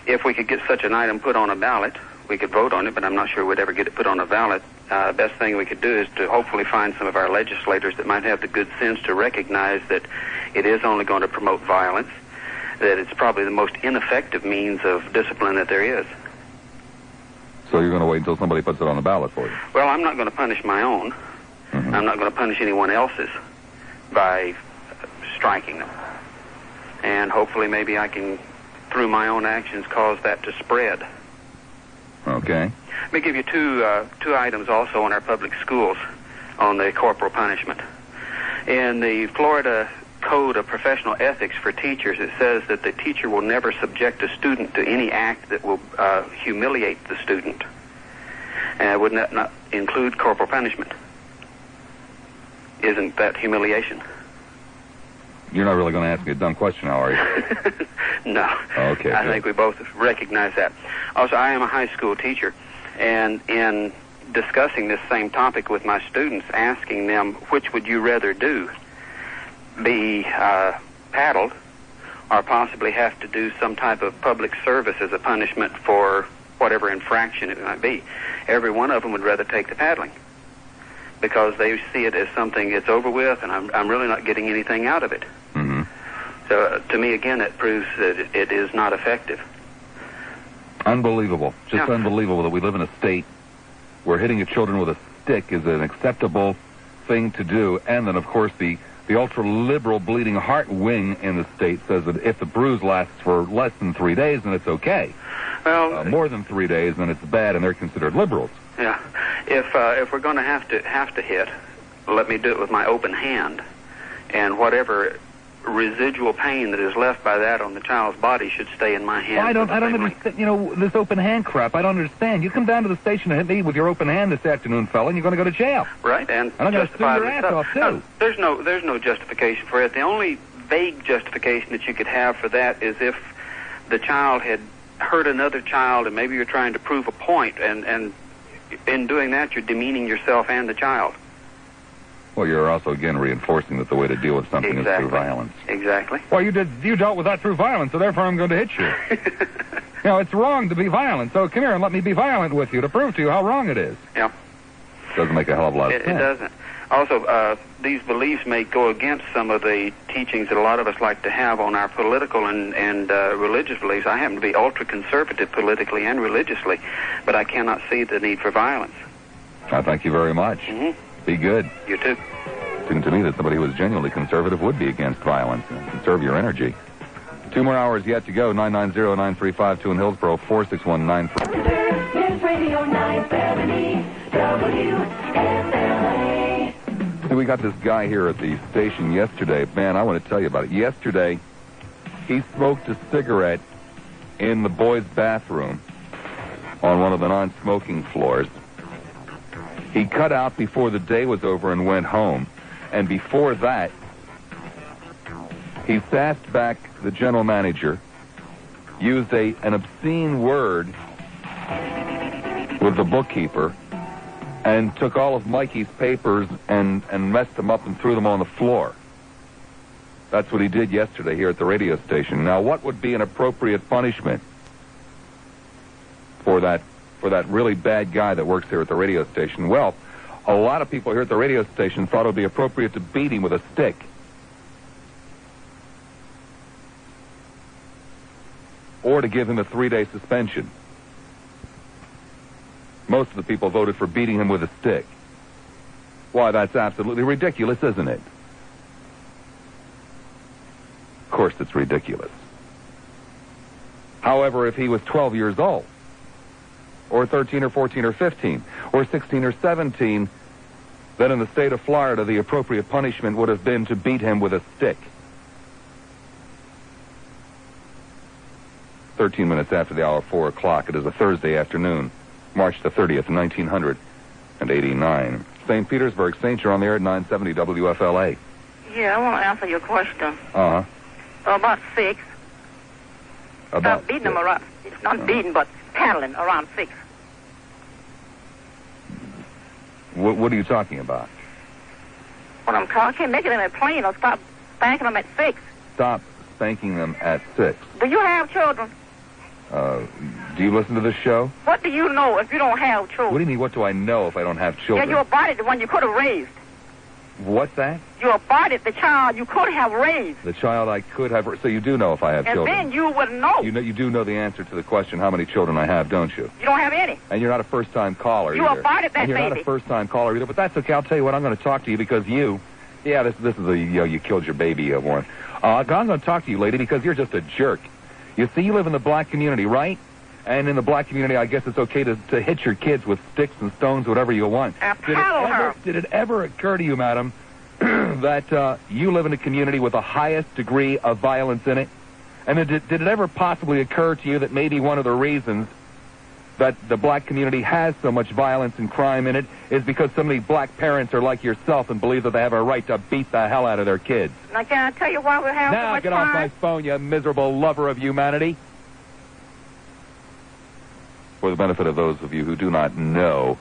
If we could get such an item put on a ballot, we could vote on it, but I'm not sure we'd ever get it put on a ballot. The best thing we could do is to hopefully find some of our legislators that might have the good sense to recognize that it is only going to promote violence, that it's probably the most ineffective means of discipline that there is. So you're going to wait until somebody puts it on the ballot for you? Well, I'm not going to punish my own. I'm not going to punish anyone else's by striking them. And hopefully maybe I can, through my own actions, cause that to spread. Okay. Let me give you two items also in our public schools on the corporal punishment. In the Florida Code of Professional Ethics for Teachers, it says that the teacher will never subject a student to any act that will humiliate the student. And would not include corporal punishment. Isn't that humiliation? You're not really going to ask me a dumb question now, are you? No. Okay. I think we both recognize that. Also, I am a high school teacher, and in discussing this same topic with my students, asking them, which would you rather do? Be paddled, or possibly have to do some type of public service as a punishment for whatever infraction it might be. Every one of them would rather take the paddling, because they see it as something it's over with, and I'm really not getting anything out of it. So to me, again, it proves that it is not effective. Unbelievable. Just unbelievable that we live in a state where hitting your children with a stick is an acceptable thing to do. And then, of course, the ultra-liberal bleeding heart wing in the state says that if the bruise lasts for less than 3 days, then it's okay. Well, more than 3 days, then it's bad, and they're considered liberals. Yeah. If we're going to have to hit, let me do it with my open hand, and whatever residual pain that is left by that on the child's body should stay in my hand. Well, I don't understand, this open hand crap. I don't understand. You come down to the station and hit me with your open hand this afternoon, fella, and you're going to go to jail. Right, and I'm going to sue your ass off, too. No, there's no justification for it. The only vague justification that you could have for that is if the child had hurt another child, and maybe you're trying to prove a point, and in doing that, you're demeaning yourself and the child. Well, you're also, again, reinforcing that the way to deal with something is through violence. Exactly. Well, you dealt with that through violence, so therefore I'm going to hit you. It's wrong to be violent, so come here and let me be violent with you to prove to you how wrong it is. Yeah. Doesn't make a hell of a lot of sense. It doesn't. Also, these beliefs may go against some of the teachings that a lot of us like to have on our political and religious beliefs. I happen to be ultra-conservative politically and religiously, but I cannot see the need for violence. I thank you very much. Mm-hmm. Be good. You too. It seemed to me that somebody who was genuinely conservative would be against violence and conserve your energy. 2 more hours yet to go. 990-9352 in Hillsborough, 461-93. News Radio 970 WFLA. See, we got this guy here at the station yesterday. Man, I want to tell you about it. Yesterday, he smoked a cigarette in the boys' bathroom on one of the non-smoking floors. He cut out before the day was over and went home. And before that, he sassed back the general manager, used an obscene word with the bookkeeper, and took all of Mikey's papers and messed them up and threw them on the floor. That's what he did yesterday here at the radio station. Now, what would be an appropriate punishment for that really bad guy that works here at the radio station? Well, a lot of people here at the radio station thought it would be appropriate to beat him with a stick. Or to give him a 3-day suspension. Most of the people voted for beating him with a stick. Why, that's absolutely ridiculous, isn't it? Of course it's ridiculous. However, if he was 12 years old, or 13 or 14 or 15, or 16 or 17, then in the state of Florida, the appropriate punishment would have been to beat him with a stick. 13 minutes after the hour, 4 o'clock. It is a Thursday afternoon, March the 30th, 1989. St. Petersburg. Saint, you're on the air at 970 WFLA. Yeah, I want to answer your question. Uh-huh. About 6. About beating them around. It's not beating, but paddling around 6. What are you talking about? When I'm talking, making them at plane, or stop spanking them at 6. Stop spanking them at 6. Do you have children? Do you listen to this show? What do you know if you don't have children? What do you mean, what do I know if I don't have children? Yeah, you aborted the one you could have raised. What's that? You aborted the child you could have raised. The child I could have... So you do know if I have and children. And then you would know. You do know the answer to the question, how many children I have, don't you? You don't have any. And you're not a first-time caller you either. You aborted that and you're baby. Not a first-time caller either, but that's okay. I'll tell you what, I'm going to talk to you because you... Yeah, this is a, you killed your baby, Warren. I'm going to talk to you, lady, because you're just a jerk. You see, you live in the black community, right? And in the black community, I guess it's okay to hit your kids with sticks and stones, whatever you want. Did it ever occur to you, madam, that you live in a community with the highest degree of violence in it? And did it ever possibly occur to you that maybe one of the reasons that the black community has so much violence and crime in it is because so many black parents are like yourself and believe that they have a right to beat the hell out of their kids? Now, can I tell you why we're having so much Now, get off my phone, you miserable lover of humanity. For the benefit of those of you who do not know,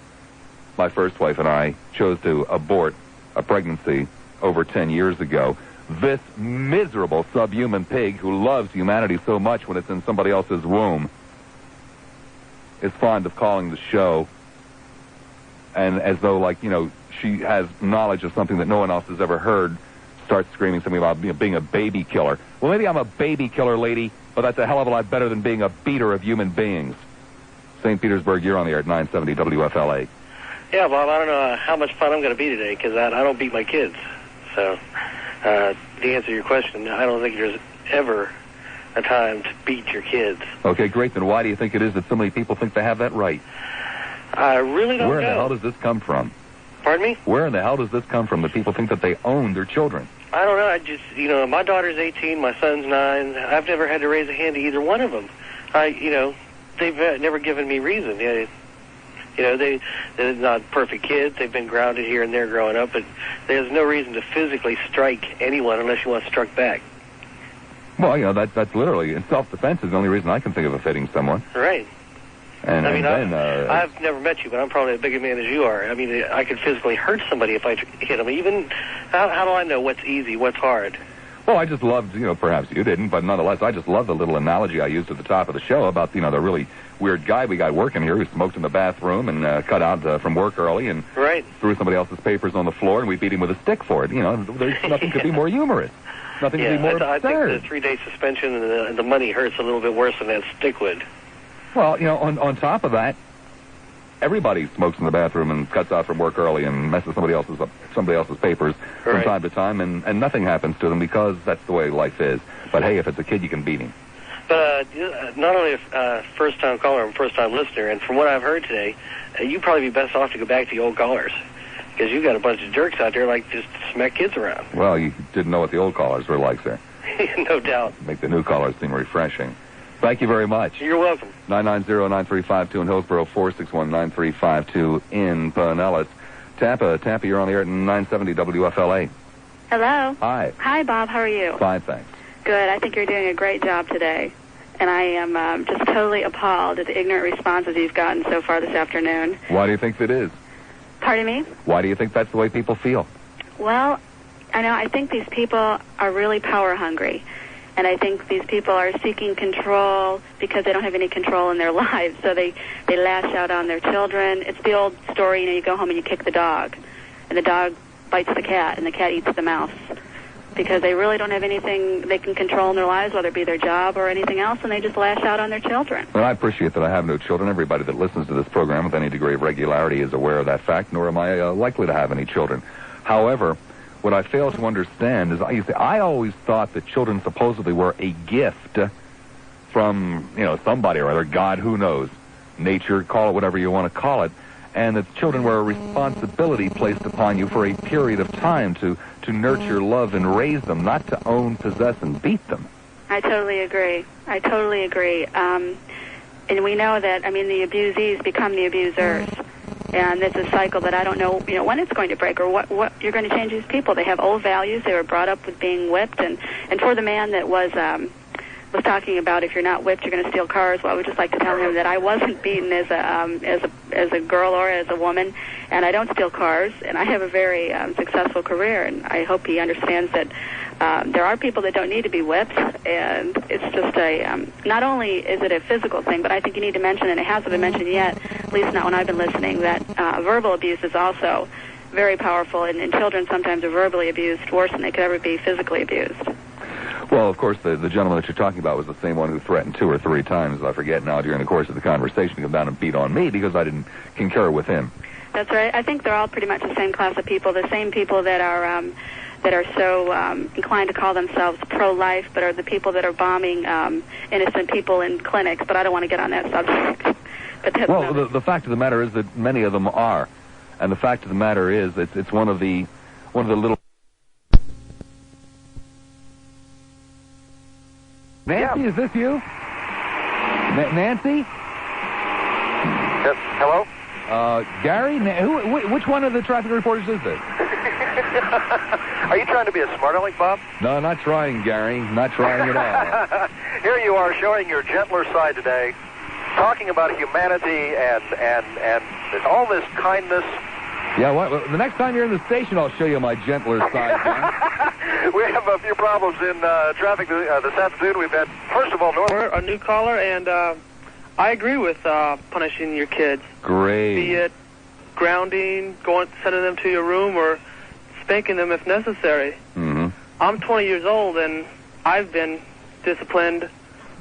my first wife and I chose to abort a pregnancy over 10 years ago. This miserable subhuman pig who loves humanity so much when it's in somebody else's womb is fond of calling the show, and as though, she has knowledge of something that no one else has ever heard, starts screaming something about being a baby killer. Well, maybe I'm a baby killer, lady, but that's a hell of a lot better than being a beater of human beings. St. Petersburg, you're on the air at 970 WFLA. Yeah, Bob, I don't know how much fun I'm going to be today because I don't beat my kids. So, to answer your question, I don't think there's ever a time to beat your kids. Okay, great. Then why do you think it is that so many people think they have that right? I really don't know. Where in the hell does this come from? Pardon me? Where in the hell does this come from that people think that they own their children? I don't know. I just, my daughter's 18, my son's 9. I've never had to raise a hand to either one of them. They've never given me reason. They're not perfect kids. They've been grounded here and there growing up, but there's no reason to physically strike anyone unless you want struck back. Well, that's literally, in self-defense is the only reason I can think of hitting someone. Right. And I've never met you, but I'm probably as big a man as you are. I mean, I could physically hurt somebody if I hit them. Even, how do I know what's easy, what's hard? Well, I just loved, perhaps you didn't, but nonetheless, I just love the little analogy I used at the top of the show about, the really weird guy we got working here who smoked in the bathroom and cut out from work early and threw somebody else's papers on the floor, and we beat him with a stick for it. There's nothing could be more humorous. Nothing could be more absurd. I think the 3-day suspension and the money hurts a little bit worse than that stick would. Well, on top of that, everybody smokes in the bathroom and cuts out from work early and messes somebody else's papers from time to time, and nothing happens to them because that's the way life is. But hey, if it's a kid, you can beat him. But not only a first-time caller and first-time listener, and from what I've heard today, you'd probably be best off to go back to the old callers, because you've got a bunch of jerks out there like just smack kids around. Well, you didn't know what the old callers were like, sir. No doubt. Make the new callers seem refreshing. Thank you very much. You're welcome. 990-9352 in Hillsborough, 461-9352 in Pinellas. Tampa, you're on the air at 970 WFLA. Hello. Hi. Hi, Bob. How are you? Fine, thanks. Good. I think you're doing a great job today. And I am just totally appalled at the ignorant responses you've gotten so far this afternoon. Why do you think that is? Pardon me? Why do you think that's the way people feel? Well, I think these people are really power hungry. And I think these people are seeking control because they don't have any control in their lives. So they lash out on their children. It's the old story, you go home and you kick the dog. And the dog bites the cat, and the cat eats the mouse. Because they really don't have anything they can control in their lives, whether it be their job or anything else, and they just lash out on their children. Well, I appreciate that I have no children. Everybody that listens to this program with any degree of regularity is aware of that fact, nor am I likely to have any children. However, what I fail to understand is, I always thought that children supposedly were a gift from, somebody or other, God, who knows, nature, call it whatever you want to call it, and that children were a responsibility placed upon you for a period of time to nurture, love, and raise them, not to own, possess, and beat them. I totally agree. And we know that, the abusees become the abusers. And it's a cycle that I don't know, when it's going to break or what you're going to change these people. They have old values. They were brought up with being whipped. And for the man that was talking about if you're not whipped, you're going to steal cars. Well, I would just like to tell him that I wasn't beaten as a girl or as a woman, and I don't steal cars, and I have a very successful career. And I hope he understands that there are people that don't need to be whipped, and it's just not only is it a physical thing, but I think you need to mention, and it hasn't been mentioned yet, at least not when I've been listening, that verbal abuse is also very powerful, and children sometimes are verbally abused worse than they could ever be physically abused. Well, of course, the gentleman that you're talking about was the same one who threatened 2 or 3 times, I forget now, during the course of the conversation, to come down and beat on me because I didn't concur with him. That's right. I think they're all pretty much the same class of people, the same people that are so inclined to call themselves pro-life, but are the people that are bombing innocent people in clinics. But I don't want to get on that subject. But that's the fact of the matter is that many of them are, and the fact of the matter is that it's one of the little. Nancy, is this you? Nancy? Yes. Hello? Gary? Which one of the traffic reporters is this? Are you trying to be a smart aleck, Bob? No, not trying, Gary. Not trying at all. Here you are showing your gentler side today, talking about humanity and all this kindness. Yeah, well, the next time you're in the station, I'll show you my gentler side. We have a few problems in traffic this afternoon. We've had, first of all, We're a new caller, and I agree with punishing your kids. Great. Be it grounding, sending them to your room, or spanking them if necessary. Mm-hmm. I'm 20 years old, and I've been disciplined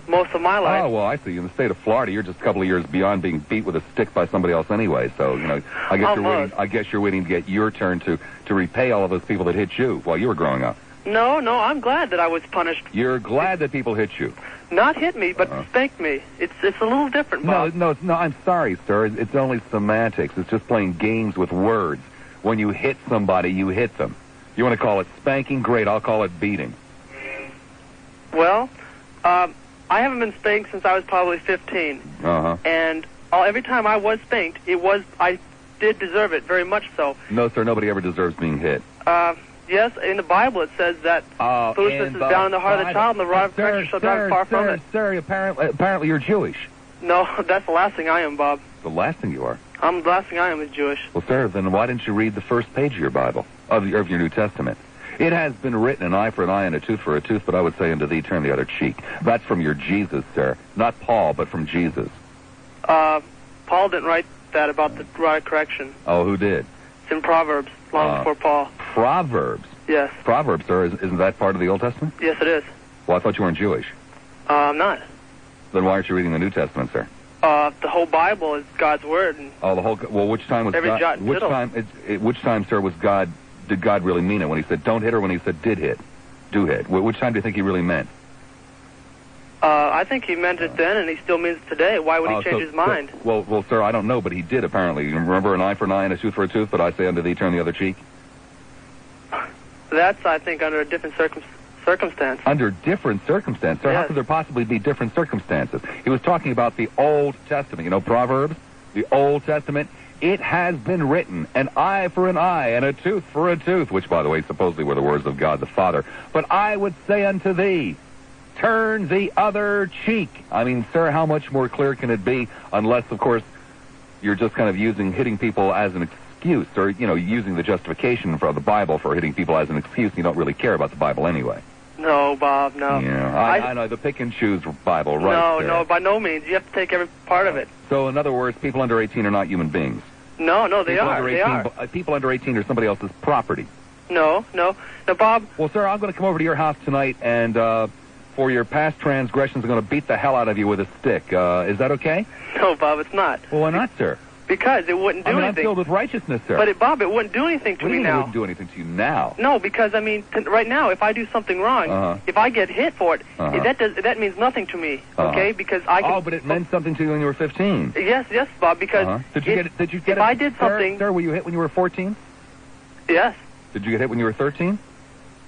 most of my life. Oh, well, I see. In the state of Florida, you're just a couple of years beyond being beat with a stick by somebody else anyway. So, I guess you're waiting to get your turn to repay all of those people that hit you while you were growing up. No, I'm glad that I was punished. You're glad that people hit you? Not hit me, but spanked me. It's a little different, Bob. No, I'm sorry, sir. It's only semantics. It's just playing games with words. When you hit somebody, you hit them. You want to call it spanking? Great, I'll call it beating. Well, I haven't been spanked since I was probably 15. And every time I was spanked, I did deserve it, very much so. No, sir, nobody ever deserves being hit. Yes, in the Bible it says that foolishness is down in the heart of the child, and the rod of correction shall drive far from it. Sir, apparently you're Jewish. No, that's the last thing I am, Bob. The last thing you are? The last thing I am is Jewish. Well, sir, then why didn't you read the first page of your Bible, of your New Testament? It has been written, an eye for an eye and a tooth for a tooth, but I would say unto thee turn the other cheek. That's from your Jesus, sir. Not Paul, but from Jesus. Paul didn't write that about the rod of correction. Oh, who did? It's in Proverbs, long before Paul. Proverbs? Yes. Proverbs, sir, isn't that part of the Old Testament? Yes, it is. Well, I thought you weren't Jewish. I'm not. Then why aren't you reading the New Testament, sir? The whole Bible is God's word. And the whole. Well, which time was every God? Jot and which tittle. time? Which time, sir, was God? Did God really mean it when He said don't hit, or when He said did hit, do hit? Which time do you think He really meant? I think He meant it then, and He still means it today. Why would He change His mind? Well, sir, I don't know, but He did apparently. You remember, an eye for an eye and a tooth for a tooth, but I say unto thee turn the other cheek. That's, I think, under a different circumstance. Under different circumstances? Sir, yes. How could there possibly be different circumstances? He was talking about the Old Testament. You know, Proverbs, the Old Testament. It has been written, an eye for an eye and a tooth for a tooth, which, by the way, supposedly were the words of God the Father. But I would say unto thee, turn the other cheek. I mean, sir, how much more clear can it be? Unless, of course, you're just kind of hitting people as an excuse, or, using the justification for the Bible for hitting people as an excuse. You don't really care about the Bible anyway. No, Bob, no. Yeah, I know, the pick and choose Bible, right? No, by no means. You have to take every part of it. So, in other words, people under 18 are not human beings. No, they are. They are. People under 18 are somebody else's property. No, Bob. Well, sir, I'm going to come over to your house tonight, and for your past transgressions, I'm going to beat the hell out of you with a stick. Is that okay? No, Bob, it's not. Well, why not, sir? Because it wouldn't do anything. I'm filled with righteousness, sir. But, Bob, it wouldn't do anything to me now. It wouldn't do anything to you now? No, because, right now, if I do something wrong, if I get hit for it, that means nothing to me, okay? Because I can... Oh, but it meant something to you when you were 15. Yes, Bob, because... Did you get if I did something... Sir, were you hit when you were 14? Yes. Did you get hit when you were 13?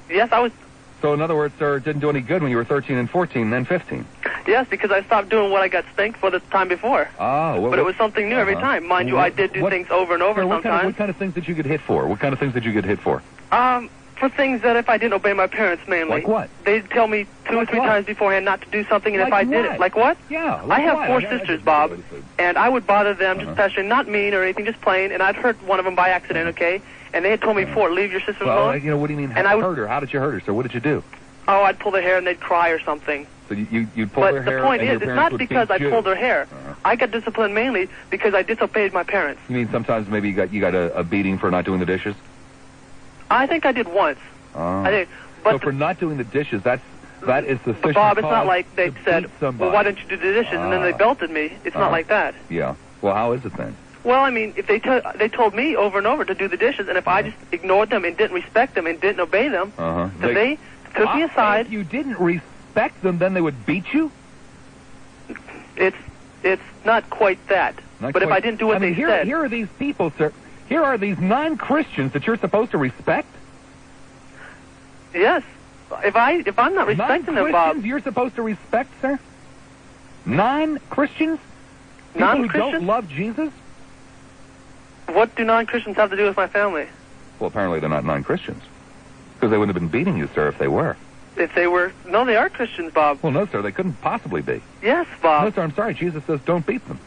Yes, I was... So, in other words, sir, it didn't do any good when you were 13 and 14, then 15. Yes, because I stopped doing what I got spanked for the time before. Oh, but it was something new every time. Mind you, I did do things over and over sometimes. What kind of things did you get hit for? What kind of things did you get hit for? For things that if I didn't obey my parents, mainly. Like what? They'd tell me two or three times beforehand not to do something, and if I did it... Like what? Yeah, I have four sisters, Bob, and I would bother them, just pestering, not mean or anything, just plain, and I'd hurt one of them by accident, okay? And they had told me before, leave your sisters alone. What do you mean, hurt her? How did you hurt her, sir? What did you do? Oh, I'd pull their hair and they'd cry or something. So you'd pull their hair. But the point is, it's not because I pulled their hair. I got disciplined mainly because I disobeyed my parents. You mean sometimes maybe you got a beating for not doing the dishes? I think I did once. I think. But so for not doing the dishes, that is sufficient. But Bob, it's not like they said, "Well, why don't you do the dishes?" and then they belted me. It's not like that. Yeah. Well, how is it then? Well, I mean, if they told me over and over to do the dishes, and if I just ignored them and didn't respect them and didn't obey them, then they took me aside. If you didn't respect them, then they would beat you? It's not quite that. But if I didn't do what they said... Here are these people, sir. Here are these non-Christians that you're supposed to respect? Yes. If I'm not respecting them, Bob... you're supposed to respect, sir? Non-Christians? People who don't love Jesus? What do non-Christians have to do with my family? Well, apparently they're not non-Christians. Because they wouldn't have been beating you, sir, if they were. If they were... No, they are Christians, Bob. Well, no, sir, they couldn't possibly be. Yes, Bob. No, sir, I'm sorry. Jesus says don't beat them.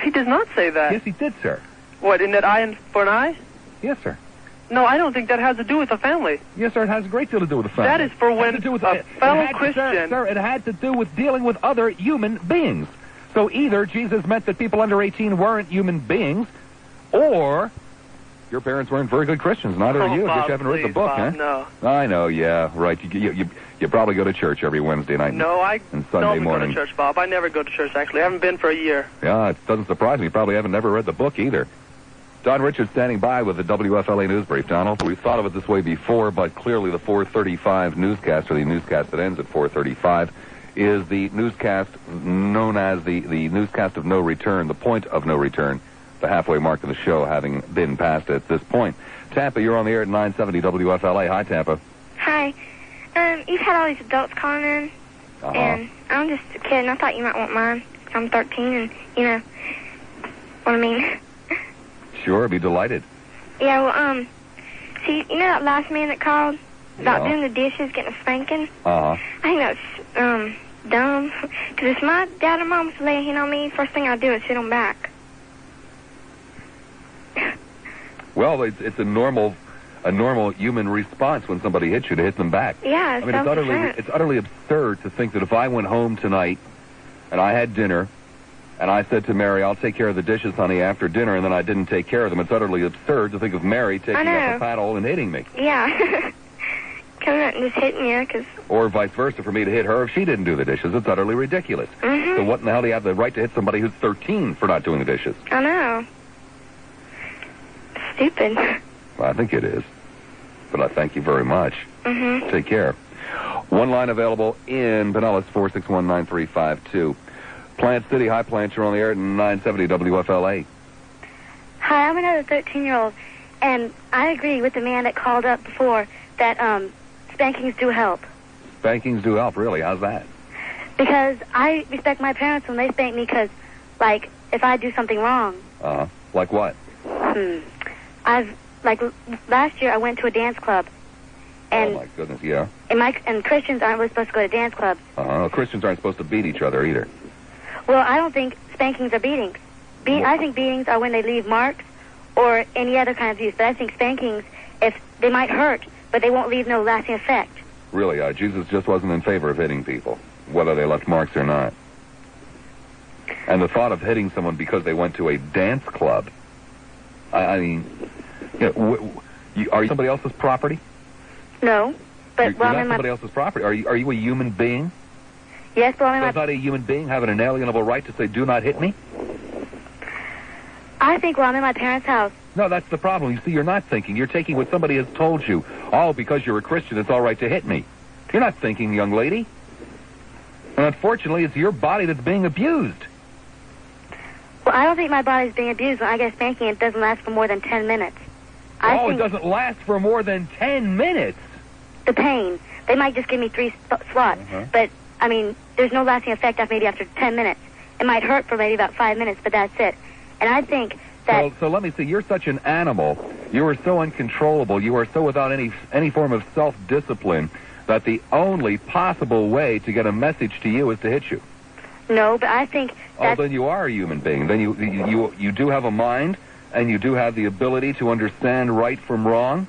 He does not say that. Yes, he did, sir. What, in that eye for an eye? Yes, sir. No, I don't think that has to do with a family. Yes, sir, it has a great deal to do with a family. That is for when a fellow Christian... Sir, it had to do with dealing with other human beings. So either Jesus meant that people under 18 weren't human beings, or... Your parents weren't very good Christians, neither are you. I guess you haven't read the book, Bob, huh? No. I know, yeah, right. You probably go to church every Wednesday night and Sunday morning. Go to church, Bob. I never go to church, actually. I haven't been for a year. Yeah, it doesn't surprise me. You probably haven't never read the book either. Don Richards standing by with the WFLA News Brief. Donald, we've thought of it this way before, but clearly the 4:35 newscast, or the newscast that ends at 4:35, is the newscast known as the newscast of no return, the point of no return, the halfway mark of the show having been passed at this point. Tampa, you're on the air at 970 WFLA. Hi, Tampa. Hi. You've had all these adults calling in, and I'm just a kid, and I thought you might want mine. I'm 13, and you know what I mean. Sure, I'd be delighted. Yeah, well, see, you know that last man that called about doing the dishes, getting a spanking? I think that's, dumb. Because if my dad or mom was laying hand on me, first thing I'd do is hit them back. Well, it's a normal human response when somebody hits you to hit them back. Yeah, I mean, it's utterly absurd to think that if I went home tonight and I had dinner and I said to Mary, I'll take care of the dishes, honey, after dinner, and then I didn't take care of them. It's utterly absurd to think of Mary taking up a paddle and hitting me. Yeah. Coming out and just hitting you, because... Or vice versa, for me to hit her if she didn't do the dishes. It's utterly ridiculous. So what in the hell do you have the right to hit somebody who's 13 for not doing the dishes? I know. Stupid. Well, I think it is. But I thank you very much. Take care. One line available in Pinellas, 461-9352. Plant City. Hi, Plant. You're on the air at 970 WFLA. Hi, I'm another 13-year-old, and I agree with the man that called up before that spankings do help. Spankings do help, really? How's that? Because I respect my parents when they spank me because, like, if I do something wrong. Like what? Last year I went to a dance club. And oh, my goodness, yeah. And Christians aren't really supposed to go to dance clubs. Christians aren't supposed to beat each other either. Well, I don't think spankings are beatings. I think beatings are when they leave marks or any other kind of abuse. But I think spankings, if they might hurt, but they won't leave no lasting effect. Really, Jesus just wasn't in favor of hitting people, whether they left marks or not. And the thought of hitting someone because they went to a dance club, I mean, are you somebody else's property? No, but you're not somebody else's property. Are you a human being? Yes, but does not a human being have an inalienable right to say, "Do not hit me"? I think while I'm in my parents' house. No, that's the problem. You see, you're not thinking. You're taking what somebody has told you. Oh, because you're a Christian, it's all right to hit me. You're not thinking, young lady. And unfortunately, it's your body that's being abused. Well, I don't think my body's being abused. When I get spanking, it doesn't last for more than 10 minutes. It doesn't last for more than 10 minutes? The pain. They might just give me 3 swats. But, I mean, there's no lasting effect maybe after 10 minutes. It might hurt for maybe about 5 minutes, but that's it. And I think that... So let me see. You're such an animal. You are so uncontrollable. You are so without any form of self-discipline that the only possible way to get a message to you is to hit you. No, but I think that... Oh, then you are a human being. Then you do have a mind, and you do have the ability to understand right from wrong.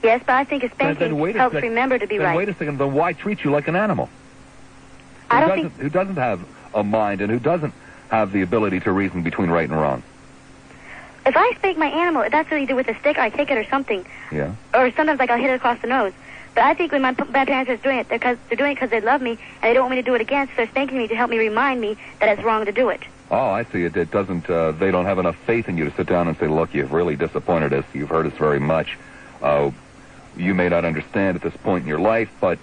Yes, but I think a spanking helps remember to be right. Wait a second. Then why treat you like an animal? Who doesn't have a mind and who doesn't have the ability to reason between right and wrong? If I spank my animal, that's either with a stick or I kick it or something. Yeah. Or sometimes I'll hit it across the nose. But I think when my parents are doing it, they're doing it because they love me and they don't want me to do it again, so they're spanking me to help me remind me that it's wrong to do it. Oh, I see. It doesn't. They don't have enough faith in you to sit down and say, "Look, you've really disappointed us. You've hurt us very much. You may not understand at this point in your life, but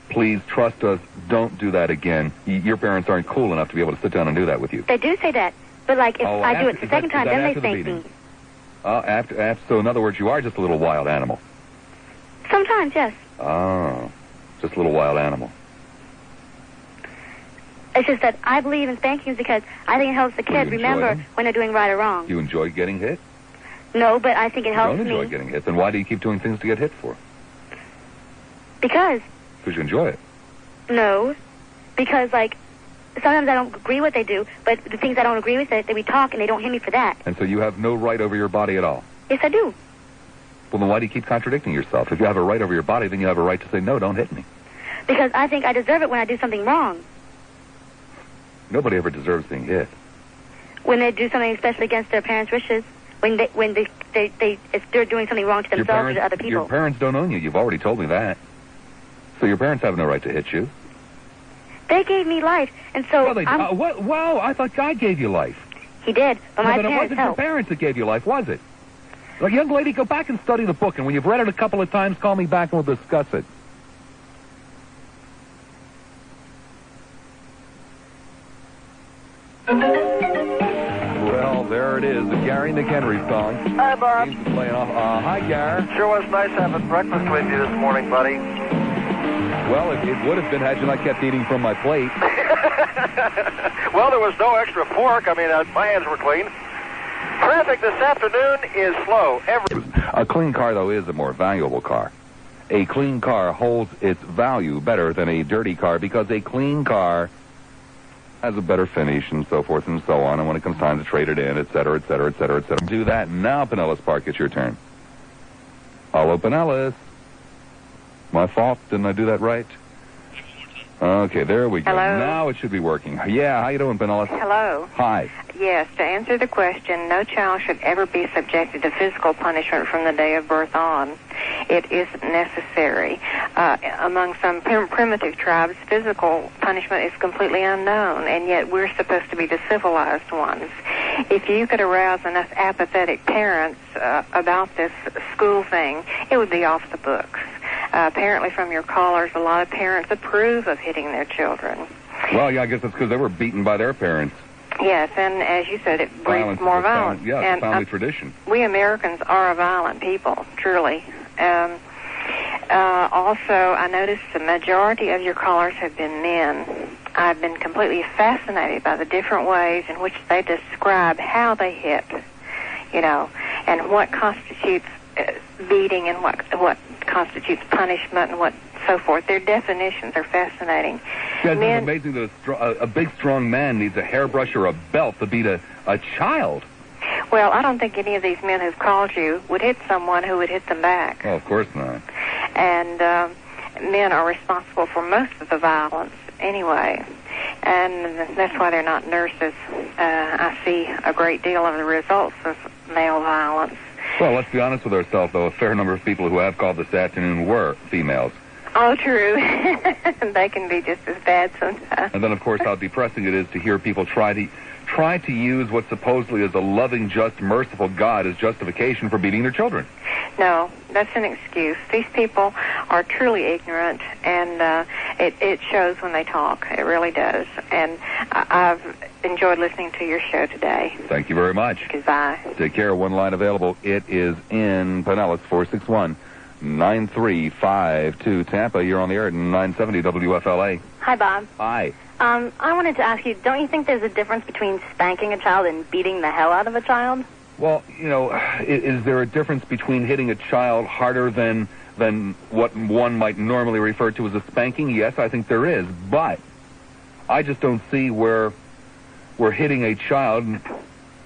please trust us. Don't do that again." Your parents aren't cool enough to be able to sit down and do that with you. They do say that, but like if I do it the second time, then they spank me. So in other words, you are just a little wild animal. Sometimes, yes. Oh, just a little wild animal. It's just that I believe in spankings because I think it helps the kid remember when they're doing right or wrong. You enjoy getting hit? No, but I think it helps me. You don't enjoy getting hit. Then why do you keep doing things to get hit for? Because you enjoy it. No, because, like, sometimes I don't agree with what they do, but the things I don't agree with, we talk and they don't hit me for that. And so you have no right over your body at all? Yes, I do. Well, then why do you keep contradicting yourself? If you have a right over your body, then you have a right to say, no, don't hit me. Because I think I deserve it when I do something wrong. Nobody ever deserves being hit. When they do something especially against their parents' wishes, when they're doing something wrong to themselves or to other people. Your parents don't own you. You've already told me that. So your parents have no right to hit you. They gave me life, and so... Wow, I thought God gave you life. He did, but my parents helped. It wasn't your parents that gave you life, was it? Look, young lady, go back and study the book, and when you've read it a couple of times, call me back and we'll discuss it. Well, there it is, the Gary McHenry song. Hi, Bob. He's playing off. Hi, Gary. Sure was nice having breakfast with you this morning, buddy. Well, it would have been had you not kept eating from my plate. Well, there was no extra pork. I mean, my hands were clean. Traffic this afternoon is slow. A clean car, though, is a more valuable car. A clean car holds its value better than a dirty car because a clean car has a better finish and so forth and so on, and when it comes time to trade it in, et cetera, et cetera, et cetera, et cetera. Do that now, Pinellas Park. It's your turn. Hello, Pinellas. My fault. Didn't I do that right? Okay, there we go. Hello? Now it should be working. Yeah, how you doing, Pinellas? Hello. Hi. Yes, to answer the question, no child should ever be subjected to physical punishment from the day of birth on. It isn't necessary. Among some primitive tribes, physical punishment is completely unknown, and yet we're supposed to be the civilized ones. If you could arouse enough apathetic parents about this school thing, it would be off the books. Apparently from your callers, a lot of parents approve of hitting their children. Well, yeah, I guess that's because they were beaten by their parents. Yes, and as you said, it breeds more violence. Yeah, it's a family tradition. We Americans are a violent people, truly. Also, I noticed the majority of your callers have been men. I've been completely fascinated by the different ways in which they describe how they hit, and what constitutes beating and what constitutes punishment and what so forth. Their definitions are fascinating. It's amazing that a big, strong man needs a hairbrush or a belt to beat a child. Well, I don't think any of these men who've called you would hit someone who would hit them back. Oh, of course not. And men are responsible for most of the violence anyway. And that's why they're not nurses. I see a great deal of the results of male violence. Well, let's be honest with ourselves, though. A fair number of people who have called this afternoon were females. Oh, true. They can be just as bad sometimes. And then, of course, how depressing it is to hear people try to use what supposedly is a loving, just, merciful God as justification for beating their children. No, that's an excuse. These people are truly ignorant, and it shows when they talk. It really does. And I've enjoyed listening to your show today. Thank you very much. Goodbye. Take care. One line available. It is in Pinellas, 461-9352. Tampa, you're on the air at 970 WFLA. Hi, Bob. Hi. I wanted to ask you, don't you think there's a difference between spanking a child and beating the hell out of a child? Well, is there a difference between hitting a child harder than what one might normally refer to as a spanking? Yes, I think there is. But I just don't see where hitting a child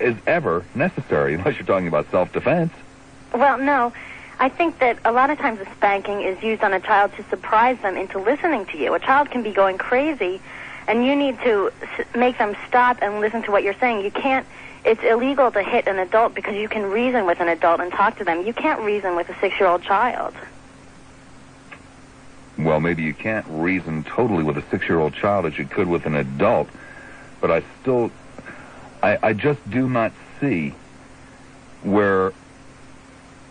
is ever necessary, unless you're talking about self-defense. Well, no. I think that a lot of times the spanking is used on a child to surprise them into listening to you. A child can be going crazy, and you need to make them stop and listen to what you're saying. You can't. It's illegal to hit an adult because you can reason with an adult and talk to them. You can't reason with a 6-year-old child. Well, maybe you can't reason totally with a 6-year-old child as you could with an adult, but I just do not see where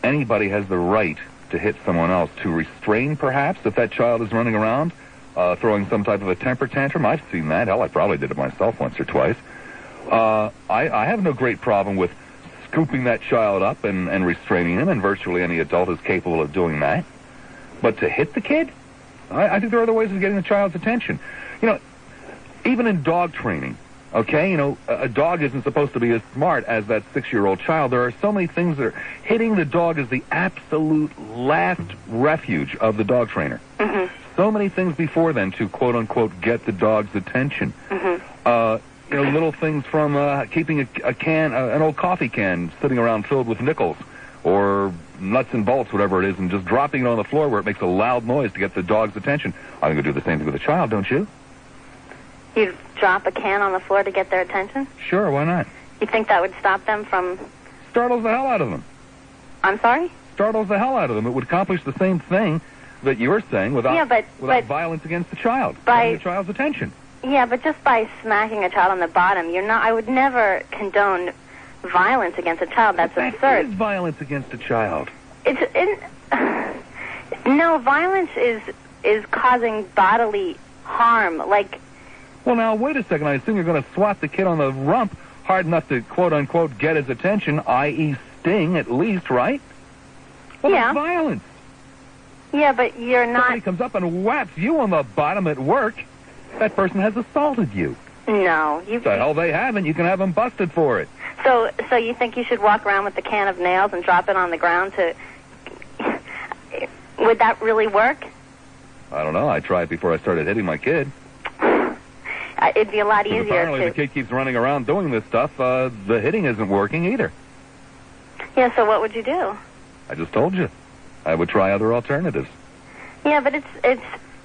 anybody has the right to hit someone else. To restrain, perhaps, if that child is running around, throwing some type of a temper tantrum. I've seen that. Hell, I probably did it myself once or twice. I have no great problem with scooping that child up and restraining him, and virtually any adult is capable of doing that. But to hit the kid? I think there are other ways of getting the child's attention. Even in dog training, okay, a dog isn't supposed to be as smart as that 6-year-old child. There are so many things that are... Hitting the dog is the absolute last refuge of the dog trainer. Mm-hmm. So many things before then to, quote-unquote, get the dog's attention. Mm-hmm. Little things from keeping an old coffee can sitting around filled with nickels or nuts and bolts, whatever it is, and just dropping it on the floor where it makes a loud noise to get the dog's attention. I think we'll do the same thing with a child, don't you? You drop a can on the floor to get their attention? Sure, why not? You think that would stop them from... Startles the hell out of them. I'm sorry? Startles the hell out of them. It would accomplish the same thing that you were saying without violence against the child. Getting the child's attention. Yeah, but just by smacking a child on the bottom, I would never condone violence against a child. That's absurd. Is violence against a child. No, violence is causing bodily harm. Like, well, now wait a second. I assume you're going to swat the kid on the rump hard enough to quote unquote get his attention, i.e., sting at least, right? Well, yeah. That's violence. Yeah, but you're not. Somebody comes up and whaps you on the bottom at work. That person has assaulted you. No, you. The hell they haven't. You can have them busted for it. So you think you should walk around with a can of nails and drop it on the ground to? Would that really work? I don't know. I tried before I started hitting my kid. It'd be a lot easier. Apparently, the kid keeps running around doing this stuff. The hitting isn't working either. Yeah. So what would you do? I just told you. I would try other alternatives. Yeah, but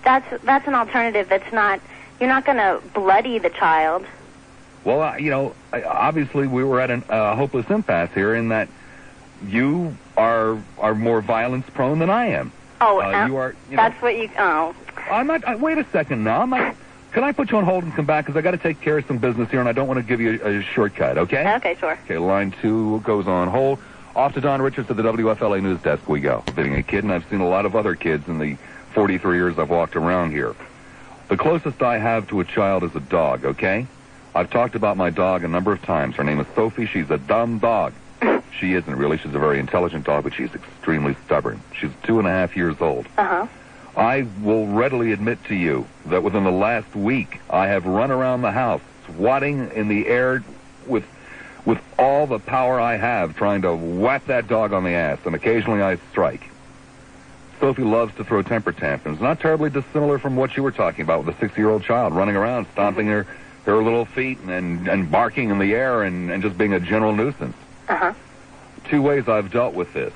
that's an alternative. That's not. You're not going to bloody the child. Well, obviously we were at a hopeless impasse here in that you are more violence prone than I am. Oh, you are. That's what you. Oh. I'm not. Wait a second now. I'm not. Can I put you on hold and come back? Because I got to take care of some business here, and I don't want to give you a shortcut. Okay? Okay, sure. Okay, line 2 goes on hold. Off to Don Richards at the WFLA News Desk we go. Being a kid, and I've seen a lot of other kids in the 43 years I've walked around here. The closest I have to a child is a dog. Okay? I've talked about my dog a number of times. Her name is Sophie. She's a dumb dog. She isn't really. She's a very intelligent dog, but she's extremely stubborn. She's 2.5 years old. Uh-huh. I will readily admit to you that within the last week, I have run around the house, swatting in the air with all the power I have, trying to whack that dog on the ass, and occasionally I strike. Sophie loves to throw temper tantrums. Not terribly dissimilar from what you were talking about with a 6-year-old child running around, stomping her little feet and barking in the air and just being a general nuisance. Uh-huh. 2 ways I've dealt with this.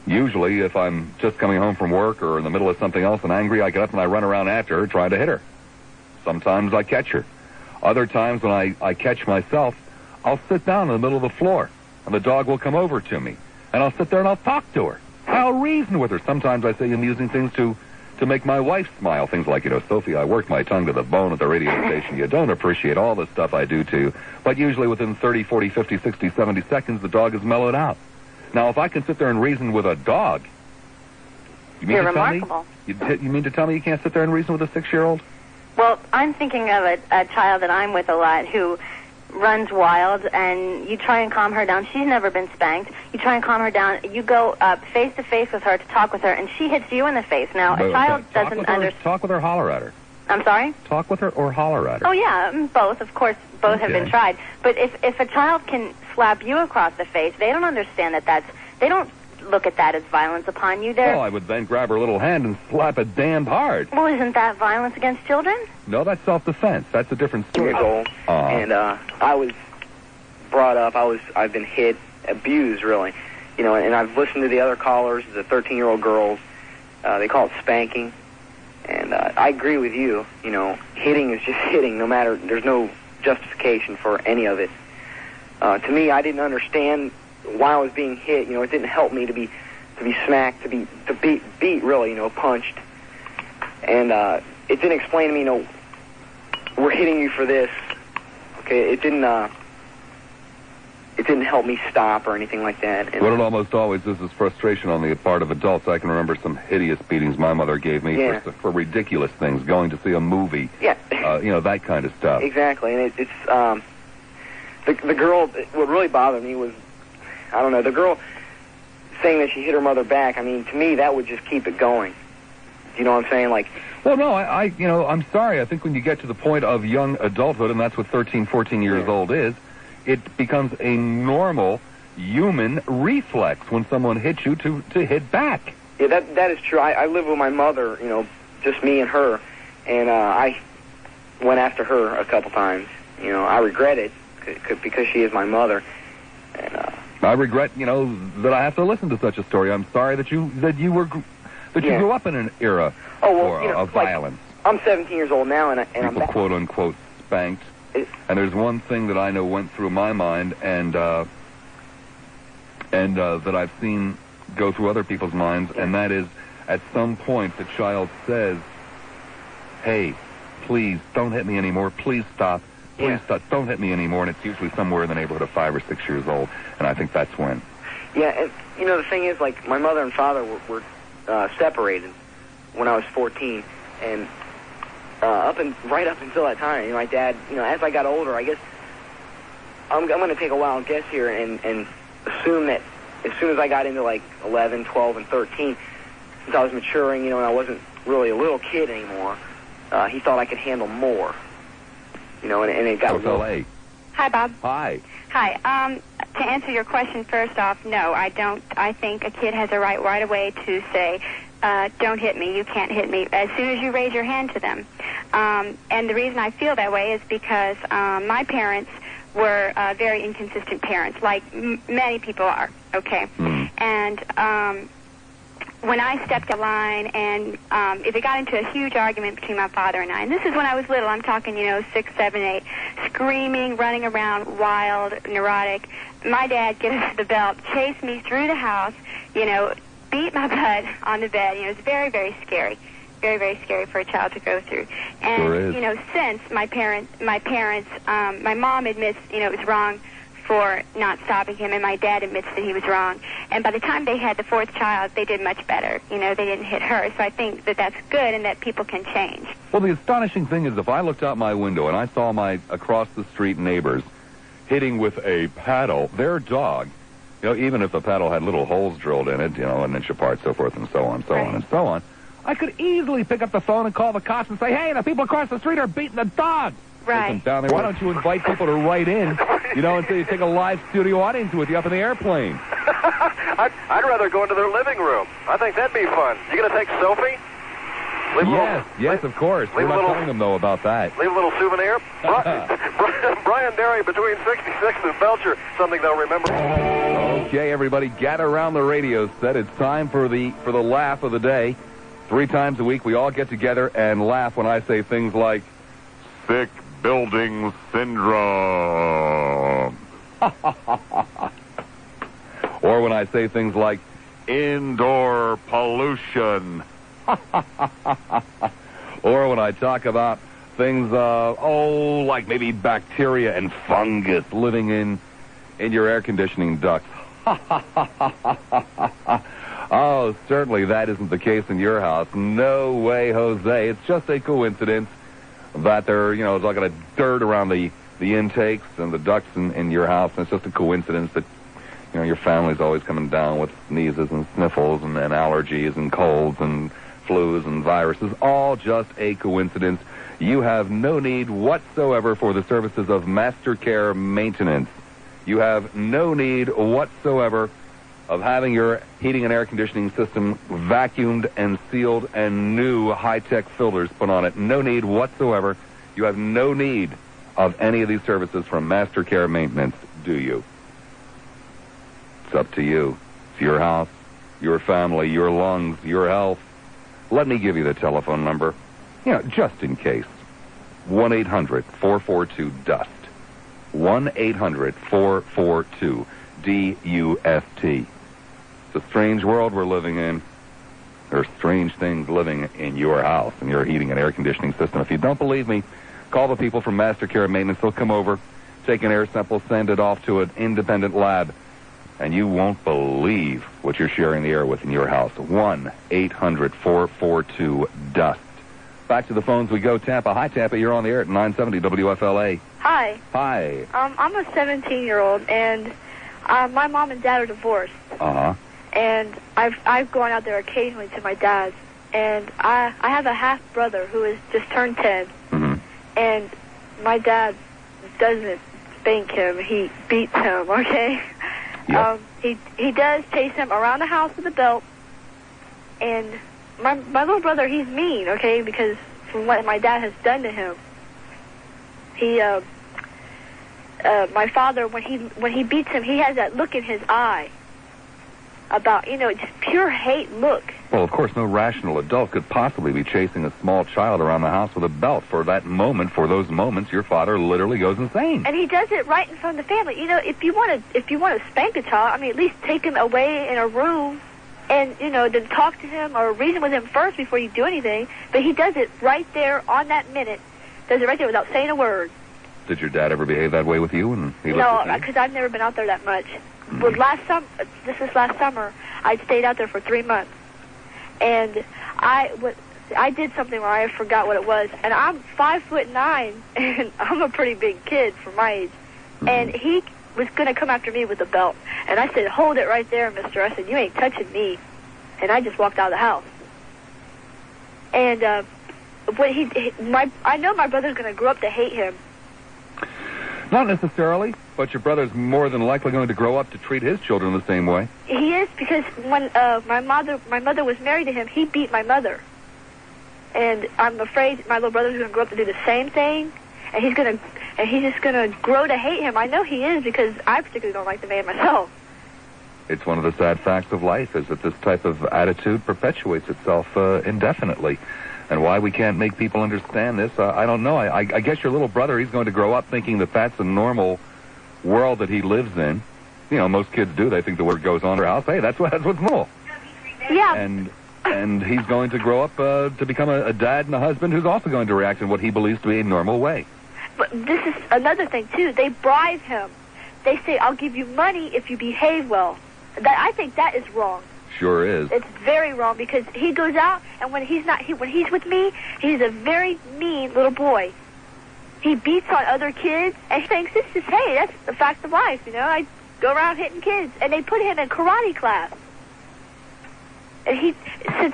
Usually, if I'm just coming home from work or in the middle of something else and angry, I get up and I run around after her trying to hit her. Sometimes I catch her. Other times when I catch myself, I'll sit down in the middle of the floor, and the dog will come over to me, and I'll sit there and I'll talk to her. I'll reason with her. Sometimes I say amusing things to make my wife smile. Things like, Sophie, I work my tongue to the bone at the radio station. You don't appreciate all the stuff I do to you. But usually within 30, 40, 50, 60, 70 seconds, the dog is mellowed out. Now, if I can sit there and reason with a dog, you mean You're to tell me? remarkable. You mean to tell me you can't sit there and reason with a 6-year-old? Well, I'm thinking of a child that I'm with a lot who runs wild, and you try and calm her down. She's never been spanked. You try and calm her down. You go up face to face with her to talk with her, and she hits you in the face. Now, a child doesn't understand. Talk with her, holler at her. I'm sorry? Talk with her or holler at her. Oh, yeah, both. Of course, both have been tried. But if a child can slap you across the face, they don't understand they don't look at that as violence upon you. Well, I would then grab her little hand and slap it damned hard. Well, isn't that violence against children? No, that's self-defense. That's a different story. And I was brought up, I've been hit, abused, really. And I've listened to the other callers, the 13-year-old girls. They call it spanking. And I agree with you. Hitting is just hitting, no matter, there's no justification for any of it. To me, I didn't understand why I was being hit. It didn't help me to be smacked, to beat really, punched. And it didn't explain to me, we're hitting you for this. Okay, it didn't help me stop or anything like that. And what it almost always is frustration on the part of adults. I can remember some hideous beatings my mother gave me for ridiculous things, going to see a movie, that kind of stuff. Exactly, and it's the girl, what really bothered me was, I don't know, the girl saying that she hit her mother back. I mean, to me, that would just keep it going. You know what I'm saying? Well, no, I'm sorry. I think when you get to the point of young adulthood, and that's what 13, 14 years old is, it becomes a normal human reflex when someone hits you to hit back. Yeah, that is true. I live with my mother, just me and her, and I went after her a couple times. I regret it because she is my mother. And I regret, that I have to listen to such a story. I'm sorry that you grew up in an era of violence. I'm 17 years old now, and I'm people quote unquote spanked. And there's one thing that I know went through my mind, and that I've seen go through other people's minds, and that is, at some point, the child says, "Hey, please don't hit me anymore. Please stop. please don't hit me anymore, and it's usually somewhere in the neighborhood of 5 or 6 years old, and I think that's when. Yeah, and, you know, the thing is, like, my mother and father were separated when I was 14, and right up until that time, you know, my dad, you know, as I got older, I guess I'm going to take a wild guess here and assume that as soon as I got into, like, 11, 12, and 13, since I was maturing, you know, and I wasn't really a little kid anymore, he thought I could handle more, you know, and it got L.A. Hi, Bob. Hi. Hi. To answer your question first off, no, I don't. I think a kid has a right away to say, don't hit me, you can't hit me, as soon as you raise your hand to them. And the reason I feel that way is because my parents were very inconsistent parents, like many people are, okay? And when I stepped in line and if it got into a huge argument between my father and I, and this is when I was little, I'm talking, 6, 7, 8, screaming, running around, wild, neurotic, my dad get us the belt, chase me through the house, beat my butt on the bed. It's very, very scary. Very, very scary for a child to go through. And, sure is. Since my mom admits, it was wrong for not stopping him, and my dad admits that he was wrong. And by the time they had the fourth child, they did much better. They didn't hit her. So I think that that's good and that people can change. Well, the astonishing thing is if I looked out my window and I saw my across-the-street neighbors hitting with a paddle their dog, even if the paddle had little holes drilled in it, an inch apart, so forth and so on, and so on, I could easily pick up the phone and call the cops and say, hey, the people across the street are beating the dog. Right. Down there. Why don't you invite people to write in, until you take a live studio audience with you up in the airplane? I'd rather go into their living room. I think that'd be fun. You going to take Sophie? Yes, of course. We're not telling them, though, about that. Leave a little souvenir. Brian Derry between 66 and Belcher, something they'll remember. Okay, everybody, gather around the radio set. It's time for the laugh of the day. 3 times a week, we all get together and laugh when I say things like, sick building syndrome. Or when I say things like, indoor pollution. Or when I talk about things, like maybe bacteria and fungus living in your air conditioning ducts. Oh, certainly that isn't the case in your house. No way, Jose. It's just a coincidence that there, there's like a dirt around the intakes and the ducts in your house, and it's just a coincidence that, your family's always coming down with sneezes and sniffles and allergies and colds and flus and viruses. All just a coincidence. You have no need whatsoever for the services of Master Care Maintenance. You have no need whatsoever of having your heating and air conditioning system vacuumed and sealed and new high-tech filters put on it. No need whatsoever. You have no need of any of these services from Master Care Maintenance, do you? It's up to you. It's your house, your family, your lungs, your health. Let me give you the telephone number, just in case. 1-800-442-DUST. 1-800-442-DUST. It's a strange world we're living in. There are strange things living in your house and your heating and air conditioning system. If you don't believe me, call the people from Master Care Maintenance. They'll come over, take an air sample, send it off to an independent lab, and you won't believe what you're sharing the air with in your house. 1-800-442-DUST. Back to the phones we go. Tampa. Hi, Tampa. You're on the air at 970 WFLA. Hi. Hi. I'm a 17-year-old, and my mom and dad are divorced. Uh-huh. And I've gone out there occasionally to my dad's, and I have a half brother who has just turned 10. Mm-hmm. And my dad doesn't spank him; he beats him. Okay. Yep. He does chase him around the house with a belt, and my little brother, he's mean. Okay, because from what my dad has done to him, my father, when he beats him, he has that look in his eye. About, just pure hate look. Well, of course, no rational adult could possibly be chasing a small child around the house with a belt. For that moment, for those moments, your father literally goes insane. And he does it right in front of the family. If you want to spank a child, at least take him away in a room and, then talk to him or reason with him first before you do anything. But he does it right there on that minute. Does it right there without saying a word. Did your dad ever behave that way with you? And he No, because I've never been out there that much. But last summer, I stayed out there for 3 months. And I did something where I forgot what it was. And I'm 5'9", and I'm a pretty big kid for my age. And he was going to come after me with a belt. And I said, hold it right there, mister. I said, you ain't touching me. And I just walked out of the house. And I know my brother's going to grow up to hate him. Not necessarily, but your brother's more than likely going to grow up to treat his children the same way. He is, because when my mother was married to him, he beat my mother. And I'm afraid my little brother's going to grow up to do the same thing, and he's just going to grow to hate him. I know he is, because I particularly don't like the man myself. It's one of the sad facts of life, is that this type of attitude perpetuates itself indefinitely. And why we can't make people understand this, I don't know. I guess your little brother, he's going to grow up thinking that that's the normal world that he lives in. You know, most kids do. They think the word goes on in their house. Hey, that's what's normal. Yeah. And he's going to grow up to become a dad and a husband who's also going to react in what he believes to be a normal way. But this is another thing, too. They bribe him. They say, I'll give you money if you behave well. I think that is wrong. Sure is. It's very wrong, because he goes out, and when he's with me, he's a very mean little boy. He beats on other kids, and he thinks this is, hey, that's the fact of life, you know. I go around hitting kids, and they put him in karate class. And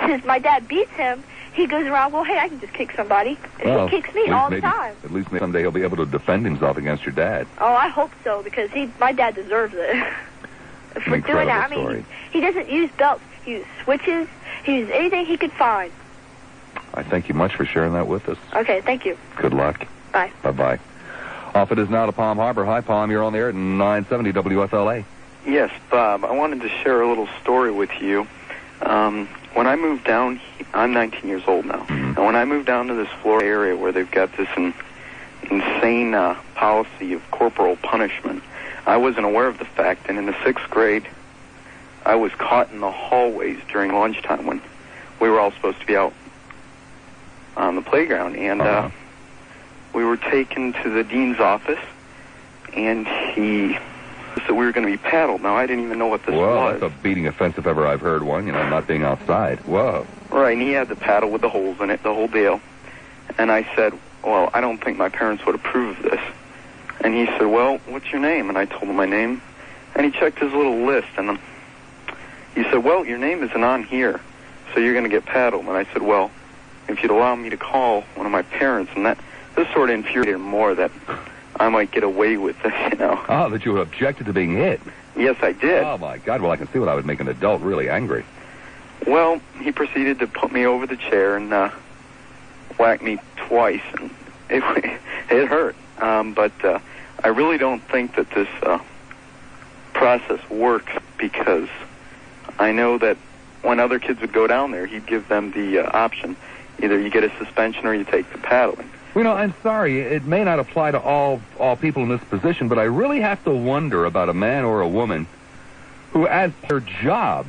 since my dad beats him, he goes around, well, hey, I can just kick somebody. And he kicks me all the time. At least someday he'll be able to defend himself against your dad. Oh, I hope so, because my dad deserves it. For doing that. I mean, he doesn't use belts. He uses switches. He uses anything he could find. I thank you much for sharing that with us. Okay, thank you. Good luck. Bye. Bye-bye. Off it is now to Palm Harbor. Hi, Palm. You're on the air at 970 WFLA. Yes, Bob. I wanted to share a little story with you. When I moved down, I'm 19 years old now. And when I moved down to this Florida area where they've got this insane policy of corporal punishment, I wasn't aware of the fact, and in the 6th grade, I was caught in the hallways during lunchtime when we were all supposed to be out on the playground, and we were taken to the dean's office, and he said we were going to be paddled. Now, I didn't even know what this was. Whoa, that's a beating offense if ever I've heard one, not being outside. Whoa. Right, and he had the paddle with the holes in it, the whole deal. And I said, well, I don't think my parents would approve of this. And he said, well, what's your name? And I told him my name. And he checked his little list, and he said, well, your name isn't on here, so you're going to get paddled. And I said, well, if you'd allow me to call one of my parents, and this sort of infuriated him more that I might get away with this, Oh, that you objected to being hit. Yes, I did. Oh, my God. Well, I can see what I would make an adult really angry. Well, he proceeded to put me over the chair and whack me twice, and it hurt. But I really don't think that this process works, because I know that when other kids would go down there, he'd give them the option. Either you get a suspension or you take the paddling. I'm sorry. It may not apply to all people in this position, but I really have to wonder about a man or a woman who, as their job,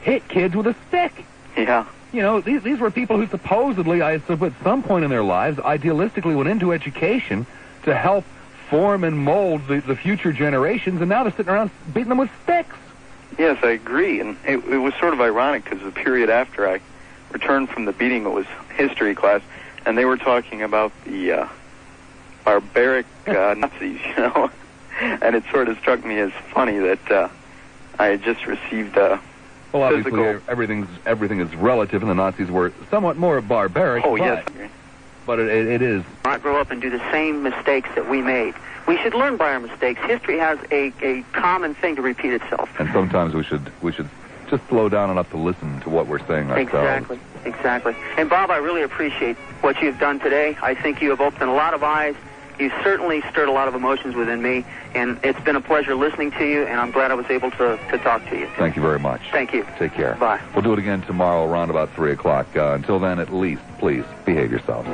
hit kids with a stick. Yeah. These were people who supposedly, at some point in their lives, idealistically went into education to help form and mold the future generations, and now they're sitting around beating them with sticks. Yes, I agree, and it was sort of ironic, because the period after I returned from the beating, it was history class, and they were talking about the barbaric Nazis, and it sort of struck me as funny that I had just received well, obviously, everything is relative, and the Nazis were somewhat more barbaric. Oh, yes. But it is. Not grow up and do the same mistakes that we made. We should learn by our mistakes. History has a common thing to repeat itself. And sometimes we should just slow down enough to listen to what we're saying ourselves. Exactly. And Bob, I really appreciate what you've done today. I think you have opened a lot of eyes. You've certainly stirred a lot of emotions within me, and it's been a pleasure listening to you, and I'm glad I was able to talk to you. Thank you very much. Thank you. Take care. Bye. We'll do it again tomorrow around about 3 o'clock. Until then, at least, please, behave yourselves.